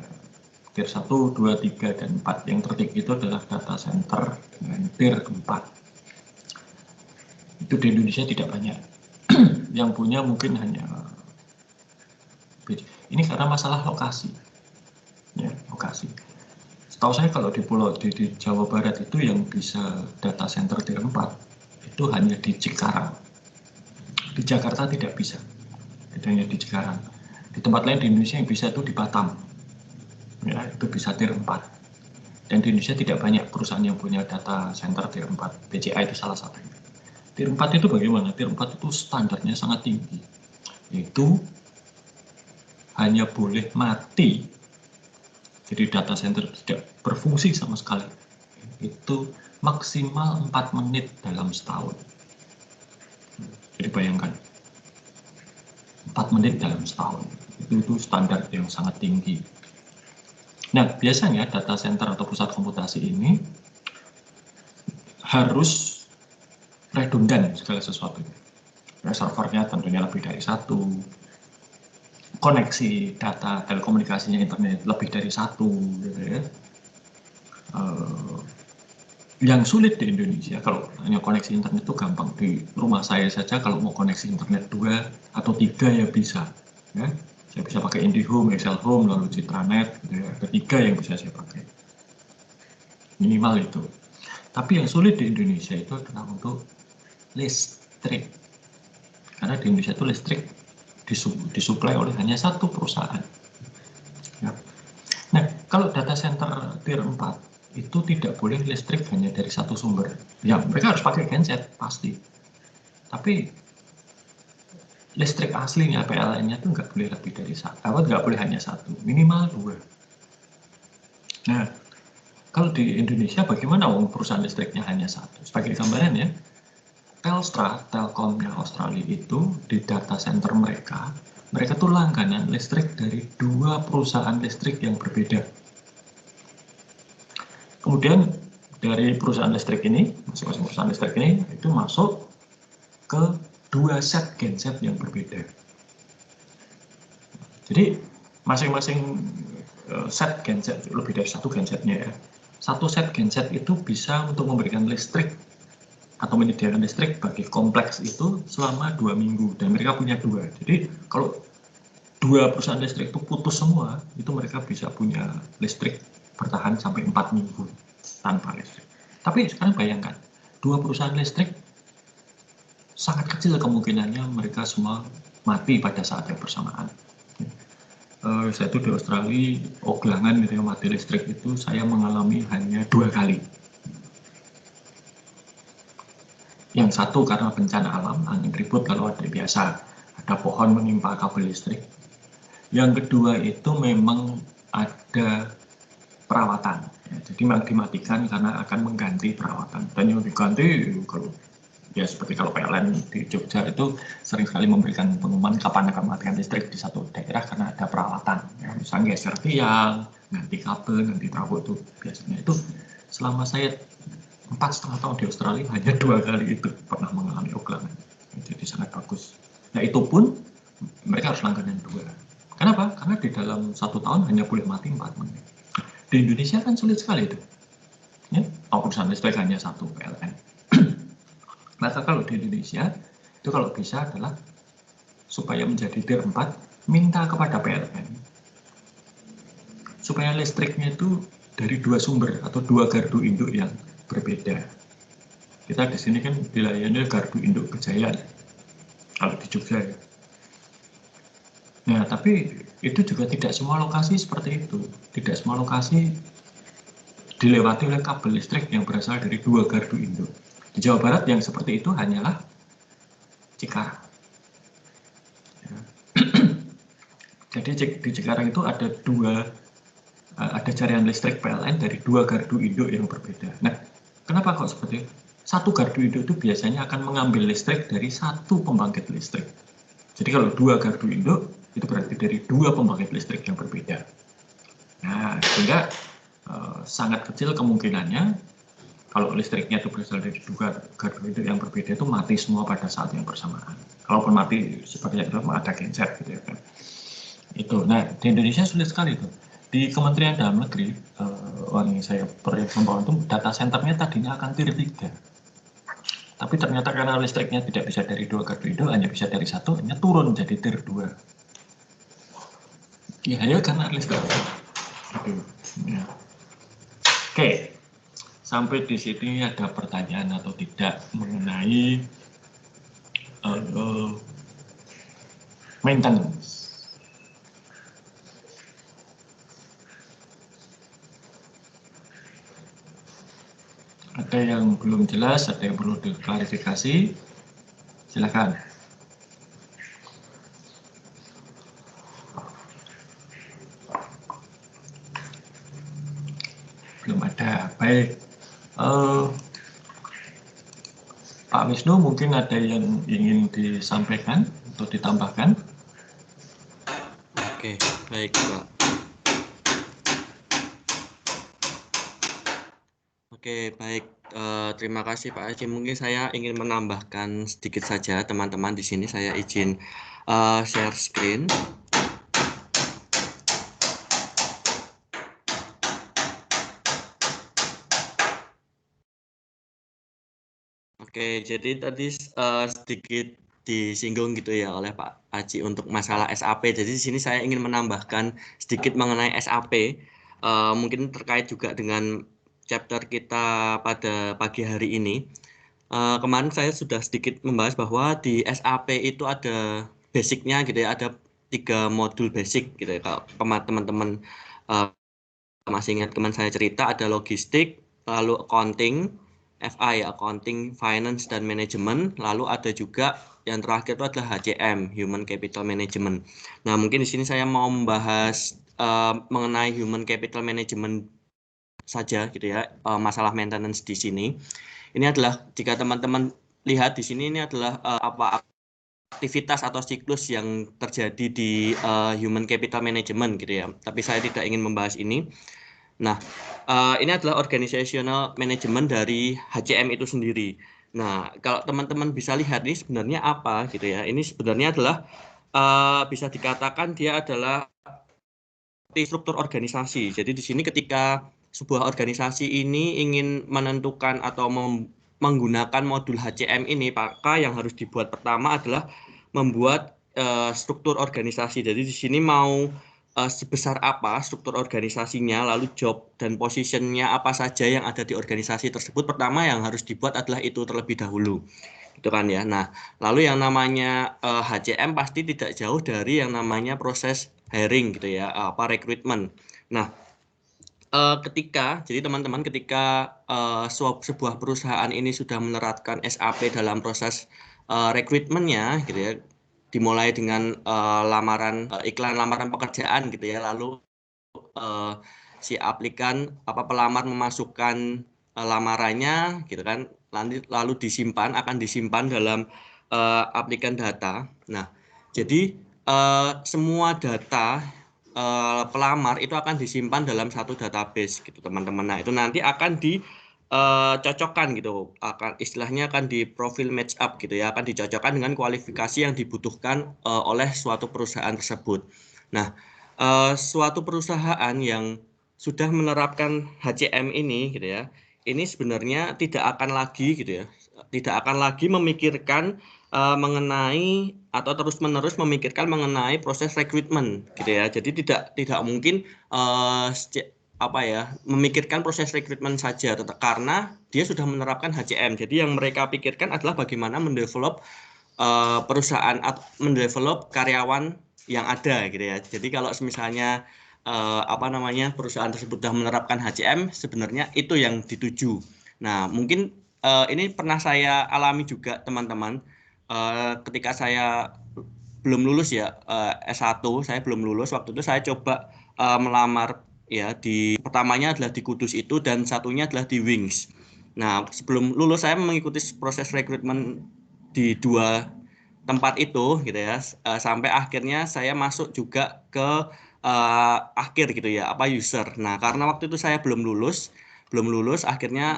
tier 1, 2, 3, dan 4. Yang tertinggi itu adalah data center dengan tier 4. Itu di Indonesia tidak banyak. Yang punya mungkin hanya ini karena masalah lokasi. Ya, lokasi. Setahu saya kalau di Jawa Barat itu yang bisa data center tier 4 itu hanya di Cikarang. Di Jakarta tidak bisa. Hanya di Cikarang. Di tempat lain di Indonesia yang bisa itu di Batam. Ya, itu bisa tier 4. Dan di Indonesia tidak banyak perusahaan yang punya data center tier 4. BCA itu salah satunya. Tier 4 itu bagaimana? Tier 4 itu standarnya sangat tinggi. Itu hanya boleh mati. Jadi data center tidak berfungsi sama sekali. Itu maksimal 4 menit dalam setahun. Jadi bayangkan. 4 menit dalam setahun. Itu standar yang sangat tinggi. Nah, biasanya data center atau pusat komputasi ini harus redundan segala sesuatu. Ya, servernya tentunya lebih dari satu, koneksi data telekomunikasinya internet lebih dari satu, gitu ya. Yang sulit di Indonesia, kalau hanya koneksi internet itu gampang. Di rumah saya saja kalau mau koneksi internet 2 atau 3 ya bisa. Ya. Saya bisa pakai IndiHome, Excel Home, lalu Citranet, gitu ya. Ketiga yang bisa saya pakai. Minimal itu. Tapi yang sulit di Indonesia itu adalah untuk listrik. Karena di Indonesia itu listrik disuplai oleh hanya satu perusahaan. Ya. Nah, kalau data center tier 4 itu tidak boleh listrik hanya dari satu sumber. Ya, mereka harus pakai genset, pasti. Tapi listrik aslinya, PLN-nya itu nggak boleh lebih dari satu. Nggak boleh hanya satu, minimal 2. Nah, kalau di Indonesia bagaimana perusahaan listriknya hanya satu? Sebagai gambaran ya, Telstra, Telkomnya Australia itu di data center mereka tuh langganan listrik dari 2 perusahaan listrik yang berbeda. Kemudian dari perusahaan listrik ini, masing-masing perusahaan listrik ini itu masuk ke 2 set genset yang berbeda. Jadi masing-masing set genset, lebih dari satu gensetnya ya. Satu set genset itu bisa untuk memberikan listrik atau menyediakan listrik bagi kompleks itu selama 2 minggu, dan mereka punya 2. Jadi kalau 2 perusahaan listrik itu putus semua, itu mereka bisa punya listrik bertahan sampai 4 minggu tanpa listrik. Tapi sekarang bayangkan, 2 perusahaan listrik sangat kecil kemungkinannya mereka semua mati pada saat yang bersamaan. Saya itu di Australia, Oglangan gitu ya, mati listrik itu saya mengalami hanya 2 kali. Yang satu karena bencana alam, angin ribut kalau ada biasa, ada pohon menimpa kabel listrik. Yang kedua itu memang ada perawatan, ya, jadi memang dimatikan karena akan mengganti perawatan. Dan yang diganti kalau ya seperti kalau PLN di Jogja itu sering sekali memberikan pengumuman kapan akan matikan listrik di satu daerah karena ada perawatan. Ya, misalnya geser tiang, ganti kabel, ganti trafo itu biasanya itu. Selama saya 4,5 tahun di Australia hanya 2 kali itu pernah mengalami oglangan. Jadi sangat bagus. Nah itu pun mereka harus langganan 2. Kenapa? Karena di dalam 1 tahun hanya boleh mati 4 menit. Di Indonesia kan sulit sekali itu. Ya, perusahaan listrik hanya 1 PLN. Maka kalau di Indonesia itu kalau bisa adalah supaya menjadi tier 4 minta kepada PLN supaya listriknya itu dari 2 sumber atau 2 gardu induk yang berbeda. Kita di sini kan wilayahnya gardu induk Kejayaan kalau di Jogja ya. Nah, tapi itu juga tidak semua lokasi seperti itu. Tidak semua lokasi dilewati oleh kabel listrik yang berasal dari 2 gardu induk. Di Jawa Barat yang seperti itu hanyalah Cikarang. Ya. Jadi di Cikarang itu ada jaringan listrik PLN dari 2 gardu induk yang berbeda. Nah, kenapa kok seperti itu? 1 gardu induk itu biasanya akan mengambil listrik dari 1 pembangkit listrik. Jadi kalau 2 gardu induk itu berarti dari 2 pembangkit listrik yang berbeda. Nah, sehingga sangat kecil kemungkinannya kalau listriknya itu berasal dari 2 gardu induk yang berbeda itu mati semua pada saat yang bersamaan. Kalaupun mati seperti itu ada genset gitu ya kan. Itu. Nah, di Indonesia sulit sekali itu. Di Kementerian Dalam Negeri, yang saya proyek membangun itu data centernya tadinya akan tier 3. Tapi ternyata karena listriknya tidak bisa dari 2 gardu induk, hanya bisa dari 1, hanya turun jadi tier 2. Ya karena listrik. Ya. Oke, sampai di sini ada pertanyaan atau tidak mengenai maintenance? Ada yang belum jelas, ada yang perlu diklarifikasi, silakan. Belum ada. Baik, Pak Wisnu mungkin ada yang ingin disampaikan atau ditambahkan? Oke, baik Pak. Oke, baik. Terima kasih Pak Haji. Mungkin saya ingin menambahkan sedikit saja teman-teman di sini. Saya izin share screen. Oke, jadi tadi sedikit disinggung gitu ya oleh Pak Haji untuk masalah SAP. Jadi di sini saya ingin menambahkan sedikit mengenai SAP. Mungkin terkait juga dengan chapter kita pada pagi hari ini. Kemarin saya sudah sedikit membahas bahwa di SAP itu ada basicnya gitu ya, ada 3 modul basic gitu ya. Kalau teman-teman masih ingat teman saya cerita, ada logistik, lalu accounting, FI, accounting, finance, dan manajemen, lalu ada juga yang terakhir itu adalah HCM, human capital management. Nah, mungkin di sini saya mau membahas mengenai human capital management saja gitu ya, masalah maintenance di sini. Ini adalah jika teman-teman lihat di sini, ini adalah apa aktivitas atau siklus yang terjadi di human capital management gitu ya. Tapi saya tidak ingin membahas ini. Nah, ini adalah organizational management dari HCM itu sendiri. Nah, kalau teman-teman bisa lihat ini sebenarnya apa gitu ya. Ini sebenarnya adalah bisa dikatakan dia adalah struktur organisasi. Jadi di sini ketika sebuah organisasi ini ingin menentukan atau menggunakan modul HCM ini, maka yang harus dibuat pertama adalah membuat struktur organisasi. Jadi di sini mau sebesar apa struktur organisasinya, lalu job dan positionnya apa saja yang ada di organisasi tersebut. Pertama yang harus dibuat adalah itu terlebih dahulu, gitu kan ya. Nah, lalu yang namanya HCM pasti tidak jauh dari yang namanya proses hiring gitu ya, apa rekrutmen. Nah, jadi teman-teman ketika sebuah perusahaan ini sudah menerapkan SAP dalam proses rekrutmennya gitu ya, dimulai dengan iklan lamaran pekerjaan gitu ya, lalu si aplikan pelamar memasukkan lamarannya gitu kan, lalu akan disimpan dalam aplikan data. Nah, jadi semua data pelamar itu akan disimpan dalam satu database gitu teman-teman. Nah, itu nanti akan dicocokkan gitu, istilahnya akan di profil match up gitu ya, akan dicocokkan dengan kualifikasi yang dibutuhkan oleh suatu perusahaan tersebut. Nah, suatu perusahaan yang sudah menerapkan HCM ini gitu ya, ini sebenarnya tidak akan lagi memikirkan mengenai atau terus-menerus memikirkan mengenai proses rekrutmen gitu ya. Jadi tidak mungkin memikirkan proses rekrutmen saja, karena dia sudah menerapkan HCM. Jadi yang mereka pikirkan adalah bagaimana mendevelop perusahaan atau mendevelop karyawan yang ada gitu ya. Jadi kalau misalnya perusahaan tersebut sudah menerapkan HCM, sebenarnya itu yang dituju. Nah, mungkin ini pernah saya alami juga teman-teman, ketika saya belum lulus ya, S1 saya belum lulus, waktu itu saya coba melamar ya, pertamanya adalah di Kudus itu dan satunya adalah di Wings. Nah, sebelum lulus saya mengikuti proses rekrutmen di 2 tempat itu gitu ya, sampai akhirnya saya masuk juga ke akhir gitu ya, user. Nah, karena waktu itu saya belum lulus akhirnya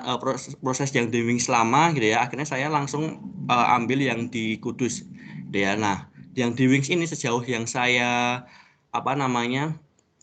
proses yang di Wings lama gitu ya, akhirnya saya langsung ambil yang di Kudus gitu ya. Nah, yang di Wings ini sejauh yang saya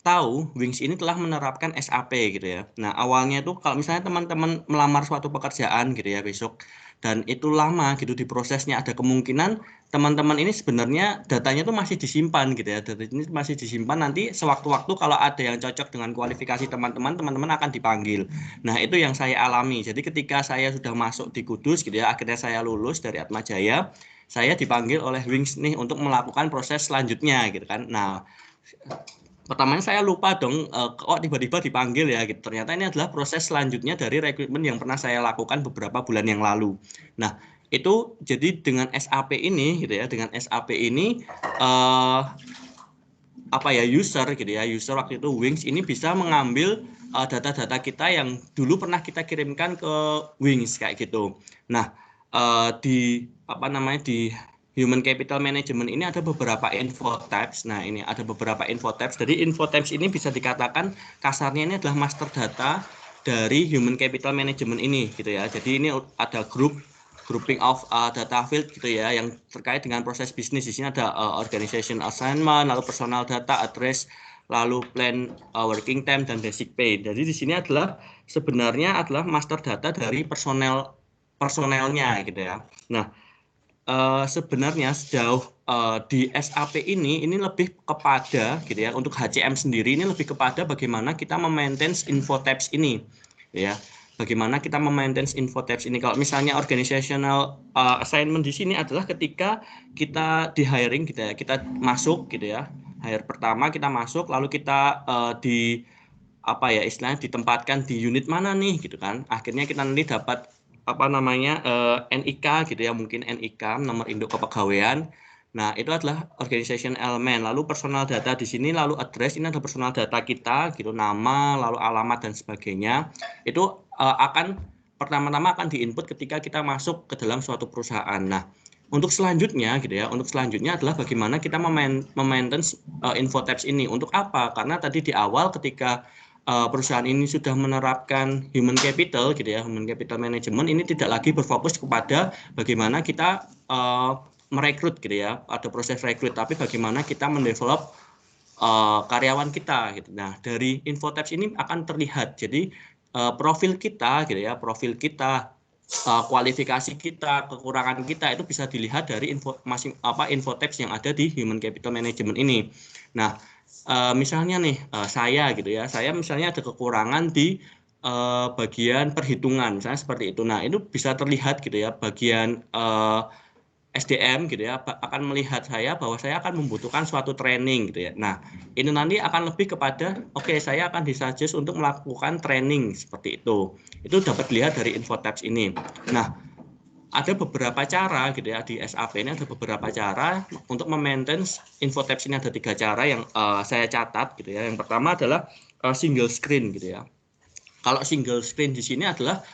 tahu, Wings ini telah menerapkan SAP gitu ya. Nah, awalnya itu kalau misalnya teman-teman melamar suatu pekerjaan gitu ya besok, dan itu lama gitu diprosesnya, ada kemungkinan teman-teman ini sebenarnya datanya tuh masih disimpan gitu ya. Data ini masih disimpan, nanti sewaktu-waktu kalau ada yang cocok dengan kualifikasi teman-teman akan dipanggil. Nah, itu yang saya alami. Jadi ketika saya sudah masuk di Kudus gitu ya, akhirnya saya lulus dari Atmajaya, saya dipanggil oleh Wings nih untuk melakukan proses selanjutnya gitu kan. Nah, pertamanya saya lupa dong, kok tiba-tiba dipanggil ya gitu. Ternyata ini adalah proses selanjutnya dari rekrutmen yang pernah saya lakukan beberapa bulan yang lalu. Nah, itu jadi dengan SAP ini gitu ya, dengan SAP ini user gitu ya, user waktu itu Wings ini bisa mengambil data-data kita yang dulu pernah kita kirimkan ke Wings kayak gitu. Nah, di Human Capital Management ini ada beberapa info types. Nah, ini ada beberapa info types. Jadi info types ini bisa dikatakan kasarnya ini adalah master data dari human capital management ini gitu ya. Jadi ini ada grouping of data field gitu ya yang terkait dengan proses bisnis. Di sini ada organization assignment, lalu personal data, address, lalu plan working time dan basic pay. Jadi di sini adalah sebenarnya adalah master data dari personelnya gitu ya. Nah, sebenarnya sejauh di SAP ini lebih kepada gitu ya, untuk HCM sendiri ini lebih kepada bagaimana kita memaintain info tabs ini ya. Bagaimana kita memaintain info tabs ini. Kalau misalnya organizational assignment di sini adalah ketika kita di hiring gitu ya, kita masuk gitu ya. Hire pertama kita masuk, lalu kita di apa ya istilahnya ditempatkan di unit mana nih gitu kan. Akhirnya kita nanti dapat apa namanya NIK gitu ya, mungkin NIK nomor induk kepegawaian. Nah, itu adalah organization element. Lalu personal data di sini, lalu address ini adalah personal data kita gitu, nama, lalu alamat dan sebagainya. Itu akan pertama-tama akan diinput ketika kita masuk ke dalam suatu perusahaan. Nah, untuk selanjutnya gitu ya, untuk selanjutnya adalah bagaimana kita memaintain info tabs ini. Untuk apa? Karena tadi di awal ketika perusahaan ini sudah menerapkan human capital gitu ya, human capital management ini tidak lagi berfokus kepada bagaimana kita merekrut gitu ya, ada proses rekrut, tapi bagaimana kita mendevelop karyawan kita gitu. Nah, dari info tabs ini akan terlihat. Jadi profil kita gitu ya, profil kita, kualifikasi kita, kekurangan kita itu bisa dilihat dari info tabs yang ada di human capital management ini. Nah, misalnya nih saya gitu ya, saya misalnya ada kekurangan di bagian perhitungan, misalnya seperti itu. Nah, itu bisa terlihat gitu ya, bagian SDM gitu ya akan melihat saya bahwa saya akan membutuhkan suatu training gitu ya. Nah, ini nanti akan lebih kepada oke, saya akan disuggest untuk melakukan training seperti itu. Itu dapat dilihat dari info tabs ini. Nah, ada beberapa cara gitu ya di SAP ini, ada beberapa cara untuk memaintain info tabs ini. Ada 3 cara yang saya catat gitu ya. Yang pertama adalah single screen gitu ya. Kalau single screen di sini adalah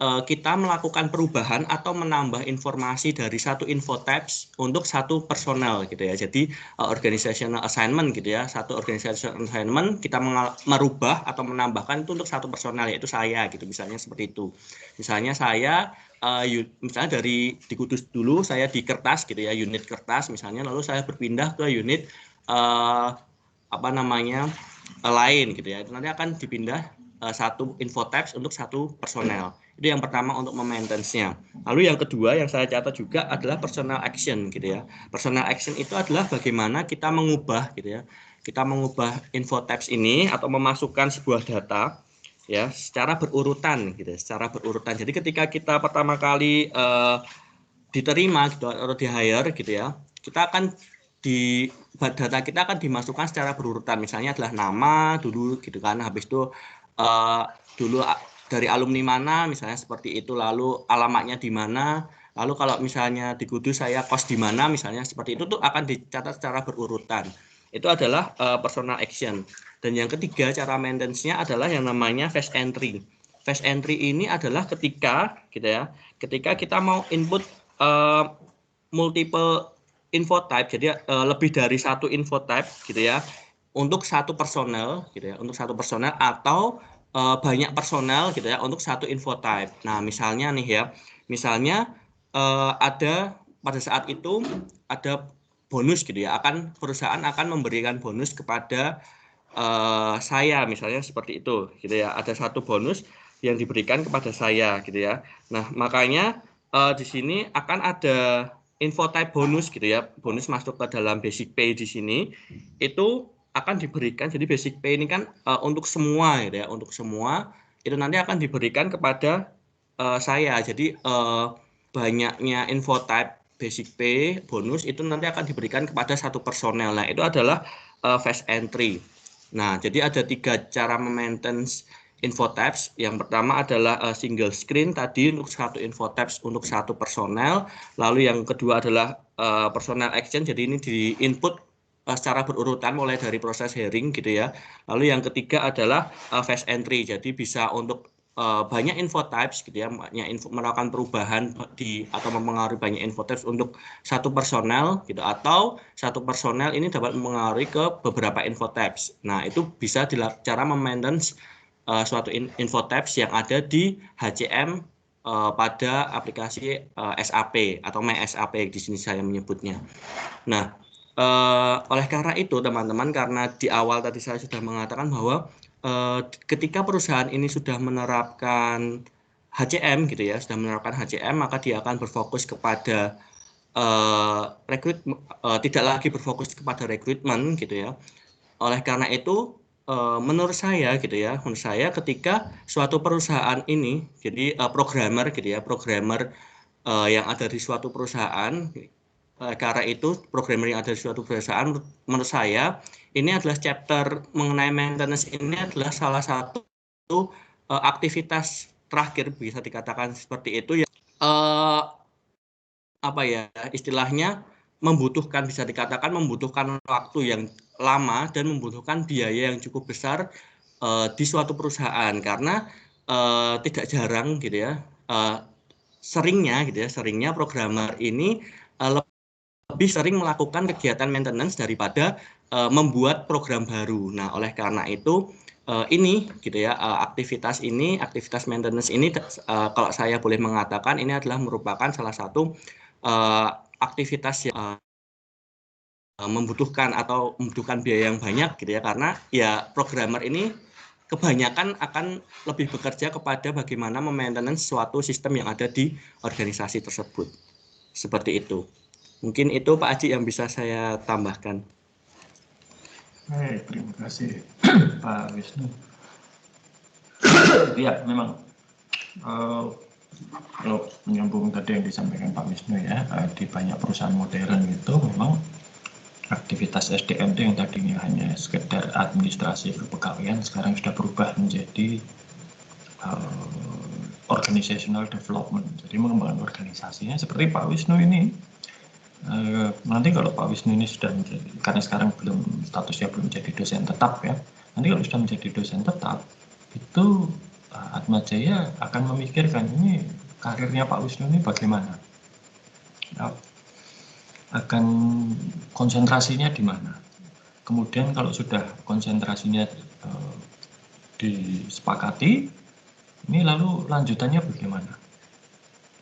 kita melakukan perubahan atau menambah informasi dari satu info tabs untuk satu personel gitu ya. Jadi organizational assignment gitu ya, satu organizational assignment kita merubah atau menambahkan itu untuk satu personel, yaitu saya gitu, misalnya seperti itu. Misalnya saya misalnya di Kudus dulu saya di kertas gitu ya, unit kertas misalnya, lalu saya berpindah ke unit apa namanya lain gitu ya. Itu nanti akan dipindah satu info tabs untuk satu personel. Itu yang pertama untuk memaintenance-nya. Lalu yang kedua yang saya catat juga adalah personal action gitu ya. Personal action itu adalah bagaimana kita mengubah gitu ya. Kita mengubah info tabs ini atau memasukkan sebuah data ya secara berurutan gitu, secara berurutan. Jadi ketika kita pertama kali diterima gitu atau di hire gitu ya, kita akan data kita akan dimasukkan secara berurutan. Misalnya adalah nama dulu gitu kan, habis itu dulu dari alumni mana misalnya seperti itu, lalu alamatnya di mana, lalu kalau misalnya di Kudus saya kos di mana misalnya seperti itu, tuh akan dicatat secara berurutan. Itu adalah personal action. Dan yang ketiga cara maintenance-nya adalah yang namanya fast entry. Fast entry ini adalah ketika gitu ya, ketika kita mau input multiple info type, jadi lebih dari satu info type gitu ya, untuk satu personel gitu ya, untuk satu personel atau banyak personel gitu ya untuk satu info type. Nah, misalnya nih ya, misalnya ada pada saat itu ada bonus gitu ya, perusahaan akan memberikan bonus kepada saya misalnya seperti itu gitu ya, ada satu bonus yang diberikan kepada saya gitu ya. Nah, makanya di sini akan ada info type bonus gitu ya, bonus masuk ke dalam basic pay di sini itu akan diberikan. Jadi basic pay ini kan untuk semua gitu ya, untuk semua itu nanti akan diberikan kepada saya. Jadi banyaknya info type basic pay bonus itu nanti akan diberikan kepada satu personel. Nah, itu adalah fast entry. Nah, jadi ada 3 cara memaintenance info tabs. Yang pertama adalah single screen tadi untuk satu info tabs untuk satu personel. Lalu yang kedua adalah personal action. Jadi ini di input secara berurutan mulai dari proses hiring gitu ya. Lalu yang ketiga adalah fast entry. Jadi bisa untuk banyak info types gitu ya, melakukan perubahan atau mempengaruhi banyak info types untuk satu personel gitu, atau satu personel ini dapat mempengaruhi ke beberapa info types. Nah, itu bisa cara memaintenance suatu info tabs yang ada di HCM pada aplikasi SAP atau MySAP di sini saya menyebutnya. Nah, oleh karena itu teman-teman, karena di awal tadi saya sudah mengatakan bahwa ketika perusahaan ini sudah menerapkan HCM gitu ya, sudah menerapkan HCM, maka dia akan berfokus kepada tidak lagi berfokus kepada rekrutmen gitu ya. Oleh karena itu menurut saya gitu ya, menurut saya ketika suatu perusahaan ini, jadi programmer gitu ya, programmer yang ada di suatu perusahaan, karena itu programmer yang ada di suatu perusahaan, menurut saya ini adalah chapter mengenai maintenance, ini adalah salah satu aktivitas terakhir bisa dikatakan seperti itu ya. Apa ya istilahnya, bisa dikatakan membutuhkan waktu yang lama dan membutuhkan biaya yang cukup besar di suatu perusahaan, karena tidak jarang gitu ya, seringnya programmer ini lebih sering melakukan kegiatan maintenance daripada membuat program baru. Nah, oleh karena itu ini gitu ya, aktivitas maintenance ini kalau saya boleh mengatakan ini adalah merupakan salah satu aktivitas yang membutuhkan biaya yang banyak gitu ya, karena ya programmer ini kebanyakan akan lebih bekerja kepada bagaimana memaintenance suatu sistem yang ada di organisasi tersebut. Seperti itu. Mungkin itu Pak Aji yang bisa saya tambahkan. Baik, terima kasih Pak Wisnu. Ya, memang kalau menyambung tadi yang disampaikan Pak Wisnu ya, di banyak perusahaan modern itu memang aktivitas SDM itu yang tadinya hanya sekedar administrasi kepegawaian sekarang sudah berubah menjadi organizational development, jadi mengembangkan organisasinya. Seperti Pak Wisnu ini, nanti kalau Pak Wisnu ini sudah menjadi, karena sekarang statusnya belum menjadi dosen tetap ya, nanti kalau sudah menjadi dosen tetap itu Atmajaya akan memikirkan ini karirnya Pak Wisnu ini bagaimana, akan konsentrasinya di mana. Kemudian kalau sudah konsentrasinya disepakati, ini lalu lanjutannya bagaimana?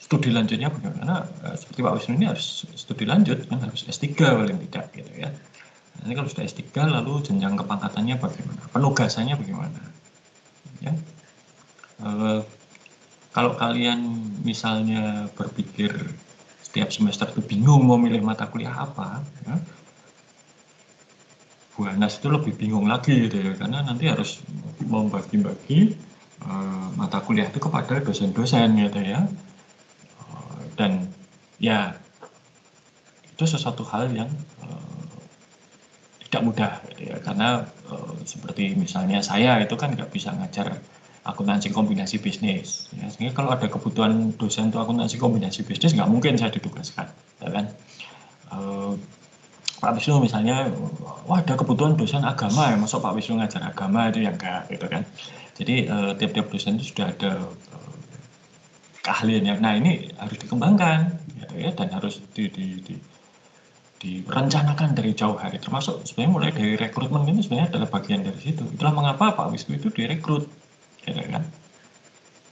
Studi lanjutnya bagaimana? Seperti Pak Wisnu ini harus studi lanjut, kan harus S3 paling tidak gitu ya. Nanti kalau sudah S3 lalu jenjang kepangkatannya bagaimana? Penugasannya bagaimana? Ya. Kalau kalian misalnya berpikir setiap semester itu bingung mau milih mata kuliah apa, ya, Bu Anas itu lebih bingung lagi gitu ya, karena nanti harus membagi-bagi mata kuliah itu kepada dosen-dosen gitu ya, dan ya itu sesuatu hal yang tidak mudah gitu ya, karena seperti misalnya saya itu kan nggak bisa ngajar akuntansi kombinasi bisnis ya, sehingga kalau ada kebutuhan dosen untuk akuntansi kombinasi bisnis nggak mungkin saya ditugaskan ya kan. Pak Wisnu misalnya, wah ada kebutuhan dosen agama ya, masuk Pak Wisnu ngajar agama itu yang enggak gitu kan. Jadi tiap-tiap dosen itu sudah ada keahliannya. Nah ini harus dikembangkan gitu ya, dan harus direncanakan dari jauh hari, termasuk sebenarnya mulai dari rekrutmen itu sebenarnya adalah bagian dari situ. Itulah mengapa Pak Wisnu itu direkrut gitu kan,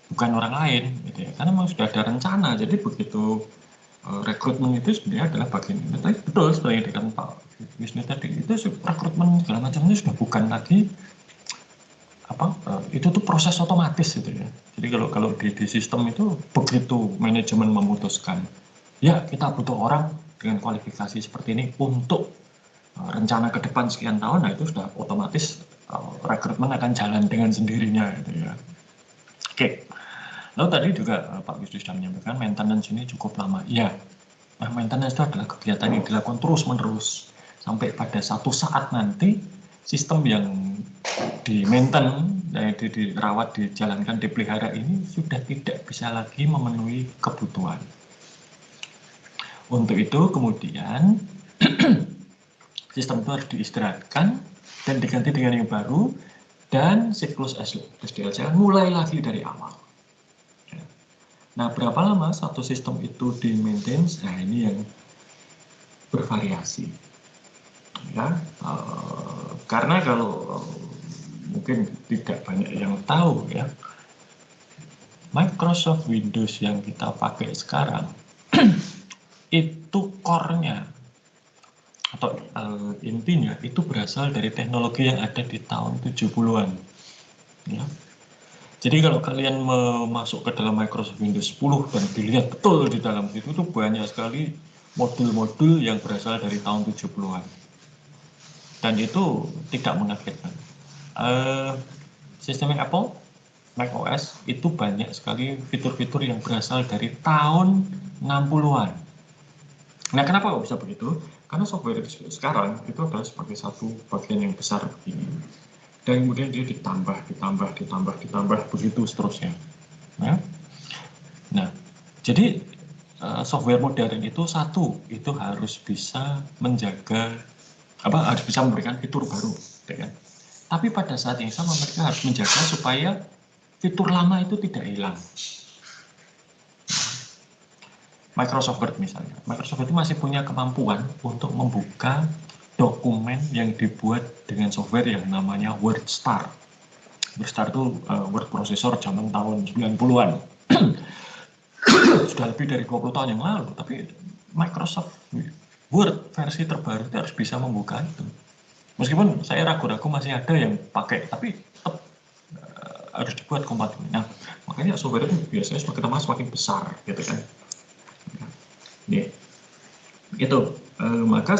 bukan orang lain gitu ya, karena memang sudah ada rencana. Jadi begitu rekrutmen itu sebenarnya adalah bagian ini. Tapi betul sebenarnya dengan Pak Wisnu tadi, itu rekrutmen segala macam itu sudah bukan lagi itu tuh proses otomatis gitu ya. Jadi kalau di sistem itu begitu manajemen memutuskan, ya kita butuh orang dengan kualifikasi seperti ini untuk rencana ke depan sekian tahun, nah itu sudah otomatis rekrutmen akan jalan dengan sendirinya gitu ya. Oke. Lalu tadi juga Pak Wisnu sudah menyampaikan maintenance ini cukup lama. Ya, nah maintenance itu adalah kegiatan yang dilakukan terus-menerus sampai pada satu saat nanti sistem yang di-maintain, dirawat, dijalankan, dipelihara ini sudah tidak bisa lagi memenuhi kebutuhan. Untuk itu kemudian sistem itu harus diistirahatkan dan diganti dengan yang baru, dan siklus SDLC mulai lagi dari awal. Nah, berapa lama satu sistem itu di-maintain? Nah, ini yang bervariasi. Ya, karena kalau mungkin tidak banyak yang tahu ya. Microsoft Windows yang kita pakai sekarang itu core-nya atau intinya itu berasal dari teknologi yang ada di tahun 70-an ya. Jadi kalau kalian masuk ke dalam Microsoft Windows 10 dan dilihat betul di dalam situ itu banyak sekali modul-modul yang berasal dari tahun 70-an. Dan itu tidak mengagetkan. Sistem Apple, Mac OS itu banyak sekali fitur-fitur yang berasal dari tahun 60-an. Nah, kenapa kok bisa begitu? Karena software sekarang itu adalah sebagai satu bagian yang besar begini. Dan kemudian dia ditambah, begitu seterusnya. Nah, jadi software modern itu itu harus bisa menjaga, harus bisa memberikan fitur baru, ya kan? Tapi pada saat yang sama mereka harus menjaga supaya fitur lama itu tidak hilang. Microsoft Word misalnya, Microsoft itu masih punya kemampuan untuk membuka dokumen yang dibuat dengan software yang namanya WordStar. WordStar itu word processor zaman tahun 90-an. Sudah lebih dari 20 tahun yang lalu, tapi Microsoft Word versi terbaru itu harus bisa membuka itu. Meskipun saya ragu-ragu masih ada yang pakai, tapi tetap harus dibuat kompatibel. Nah, makanya software itu biasanya semakin lama semakin besar, gitu kan. Nih, itu maka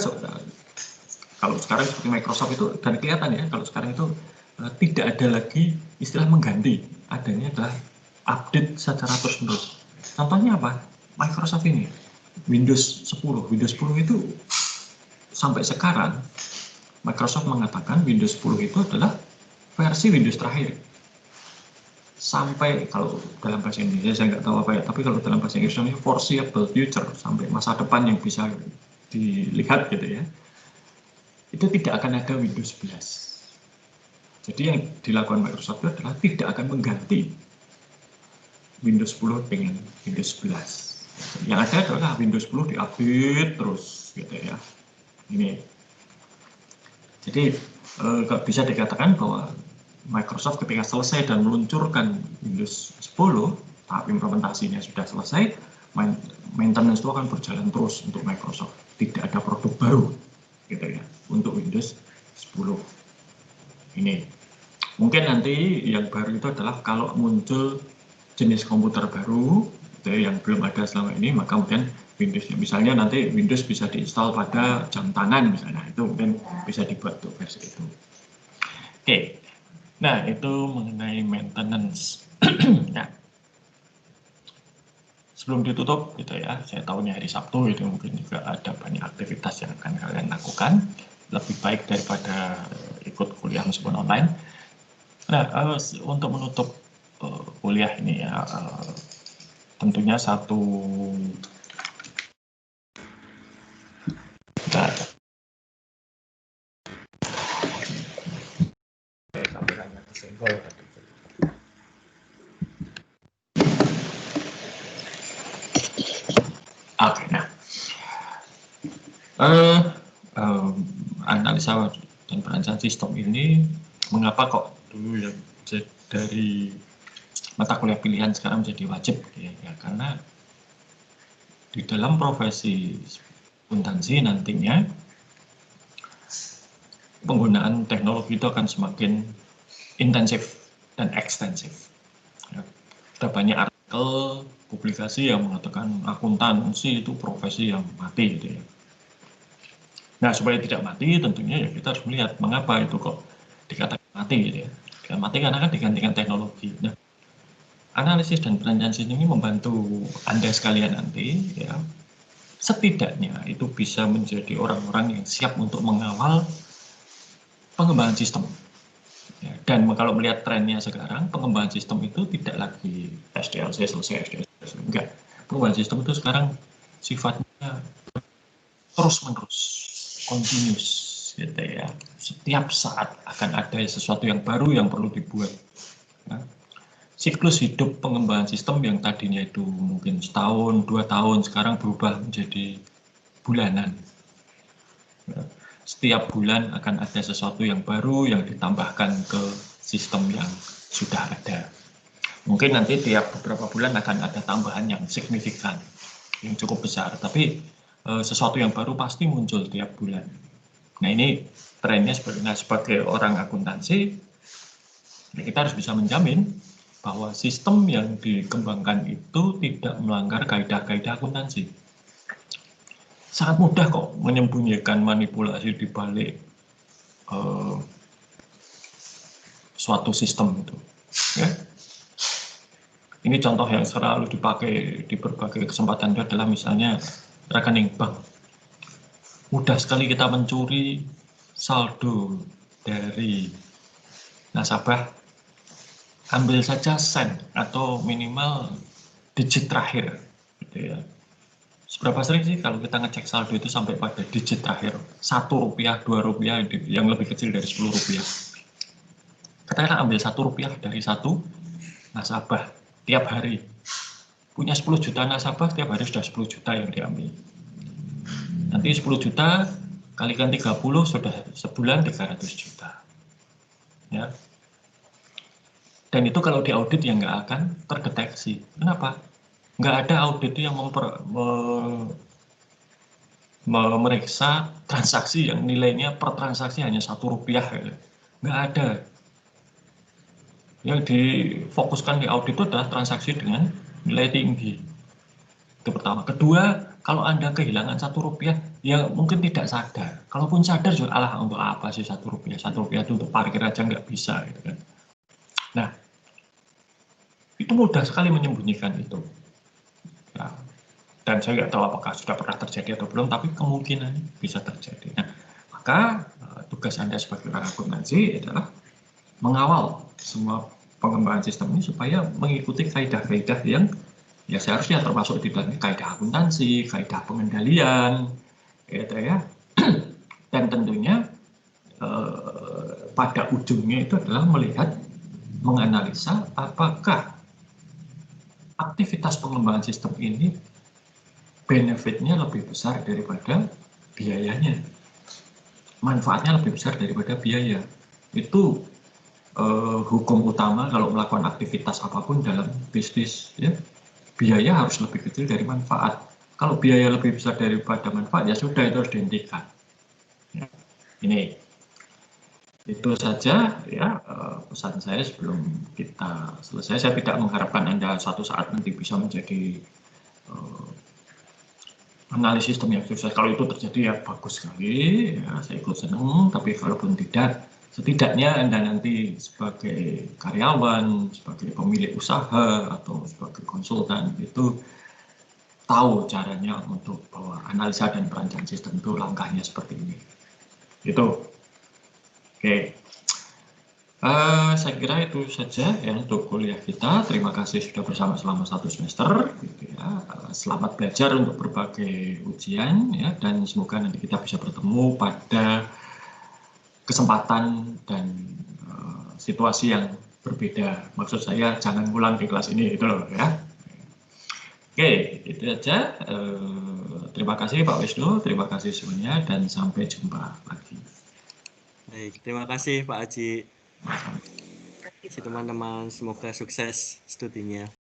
kalau sekarang seperti Microsoft itu dan kelihatan ya, kalau sekarang itu tidak ada lagi istilah mengganti, adanya adalah update secara terus-menerus. Contohnya apa? Microsoft ini Windows 10 itu sampai sekarang Microsoft mengatakan Windows 10 itu adalah versi Windows terakhir. Sampai kalau dalam bahasa Indonesia saya nggak tahu apa ya, tapi kalau dalam bahasa Inggris namanya foreseeable future, sampai masa depan yang bisa dilihat gitu ya, itu tidak akan ada Windows 11. Jadi yang dilakukan Microsoft adalah tidak akan mengganti Windows 10 dengan Windows 11. Yang ada adalah Windows 10 diupdate terus gitu ya. Ini. Jadi bisa dikatakan bahwa Microsoft ketika selesai dan meluncurkan Windows 10, tahap implementasinya sudah selesai, maintenance itu akan berjalan terus untuk Microsoft. Tidak ada produk baru gitu ya untuk Windows 10. Ini mungkin nanti yang baru itu adalah kalau muncul jenis komputer baru gitu ya, yang belum ada selama ini, maka kemudian Windows, misalnya nanti Windows bisa diinstal pada jam tangan misalnya, itu mungkin bisa dibuat untuk versi itu. Oke. Nah, itu mengenai maintenance. Nah, sebelum ditutup gitu ya, saya tahunya hari Sabtu itu mungkin juga ada banyak aktivitas yang akan kalian lakukan, lebih baik daripada ikut kuliah meskipun online. Nah, untuk menutup kuliah ini ya, tentunya satu Oke, nah, analisa dan perencanaan sistem ini mengapa kok dulu ya dari mata kuliah pilihan sekarang menjadi wajib ya, karena di dalam profesi akuntansi nantinya penggunaan teknologi itu akan semakin intensif dan ekstensif. Ya, ada banyak artikel, publikasi yang mengatakan akuntansi itu profesi yang mati gitu ya. Nah, supaya tidak mati tentunya ya kita harus melihat mengapa itu kok dikatakan mati gitu ya. Dikatakan mati karena kan digantikan teknologi. Nah, analisis dan perencanaan sistem ini membantu Anda sekalian nanti ya. Setidaknya itu bisa menjadi orang-orang yang siap untuk mengawal pengembangan sistem. Ya, dan kalau melihat trennya sekarang, pengembangan sistem itu tidak lagi SDLC selesai, enggak. Pengembangan sistem itu sekarang sifatnya terus-menerus, continuous, gitu ya. Setiap saat akan ada sesuatu yang baru yang perlu dibuat. Nah, siklus hidup pengembangan sistem yang tadinya itu mungkin setahun, 2 tahun, sekarang berubah menjadi bulanan. Setiap bulan akan ada sesuatu yang baru yang ditambahkan ke sistem yang sudah ada. Mungkin nanti tiap beberapa bulan akan ada tambahan yang signifikan, yang cukup besar, tapi sesuatu yang baru pasti muncul tiap bulan. Nah, ini trennya sebagai orang akuntansi, ya kita harus bisa menjamin bahwa sistem yang dikembangkan itu tidak melanggar kaidah-kaidah akuntansi. Sangat mudah kok menyembunyikan manipulasi di balik suatu sistem itu. Ya. Ini contoh yang selalu dipakai di berbagai kesempatan itu adalah misalnya rekening bank. Mudah sekali kita mencuri saldo dari nasabah, ambil saja sen atau minimal digit terakhir. Gitu ya. Seberapa sering sih kalau kita ngecek saldo itu sampai pada digit terakhir, Rp1, Rp2, yang lebih kecil dari Rp10. Katakanlah ambil Rp1 dari satu nasabah tiap hari. Punya 10 juta nasabah, tiap hari sudah 10 juta yang diambil. Nanti 10 juta kalikan 30 sudah sebulan 300 juta. Ya. Dan itu kalau diaudit ya nggak akan terdeteksi. Kenapa? Nggak ada audit yang memeriksa transaksi yang nilainya per transaksi hanya Rp1. Ya. Nggak ada. Yang difokuskan di audit itu adalah transaksi dengan nilai tinggi. Itu pertama. Kedua, kalau Anda kehilangan Rp1, ya mungkin tidak sadar. Kalaupun sadar juga, alah untuk apa sih Rp1? Rp1 itu untuk parkir aja nggak bisa. Gitu kan. Nah, itu mudah sekali menyembunyikan itu. Ya. Dan saya nggak tahu apakah sudah pernah terjadi atau belum, tapi kemungkinan bisa terjadi. Nah, maka tugas Anda sebagai orang akuntansi adalah mengawal semua pengembangan sistem ini supaya mengikuti kaidah-kaidah yang ya seharusnya termasuk di dalamnya kaidah akuntansi, kaidah pengendalian, gitu ya. Dan tentunya pada ujungnya itu adalah melihat, menganalisa apakah aktivitas pengembangan sistem ini benefitnya lebih besar daripada biayanya, manfaatnya lebih besar daripada biaya. Itu hukum utama kalau melakukan aktivitas apapun dalam bisnis, ya. Biaya harus lebih kecil dari manfaat. Kalau biaya lebih besar daripada manfaat, ya sudah, itu harus dihentikan. Ya. Ini itu saja ya pesan saya sebelum kita selesai. Saya tidak mengharapkan Anda suatu saat nanti bisa menjadi analis sistem yang sukses. Kalau itu terjadi ya bagus sekali, ya, saya ikut senang. Tapi kalaupun tidak, setidaknya Anda nanti sebagai karyawan, sebagai pemilik usaha, atau sebagai konsultan itu tahu caranya untuk bahwa analisa dan perancangan sistem itu langkahnya seperti ini. Itu. Oke. Saya kira itu saja ya untuk kuliah kita. Terima kasih sudah bersama selama 1 semester. Gitu ya. Selamat belajar untuk berbagai ujian ya, dan semoga nanti kita bisa bertemu pada kesempatan dan situasi yang berbeda. Maksud saya jangan ngulang di kelas ini gitu loh ya. Oke, itu saja. Terima kasih Pak Wisnu, terima kasih semuanya, dan sampai jumpa lagi. Baik, terima kasih Pak Aji. Teman-teman, semoga sukses studinya.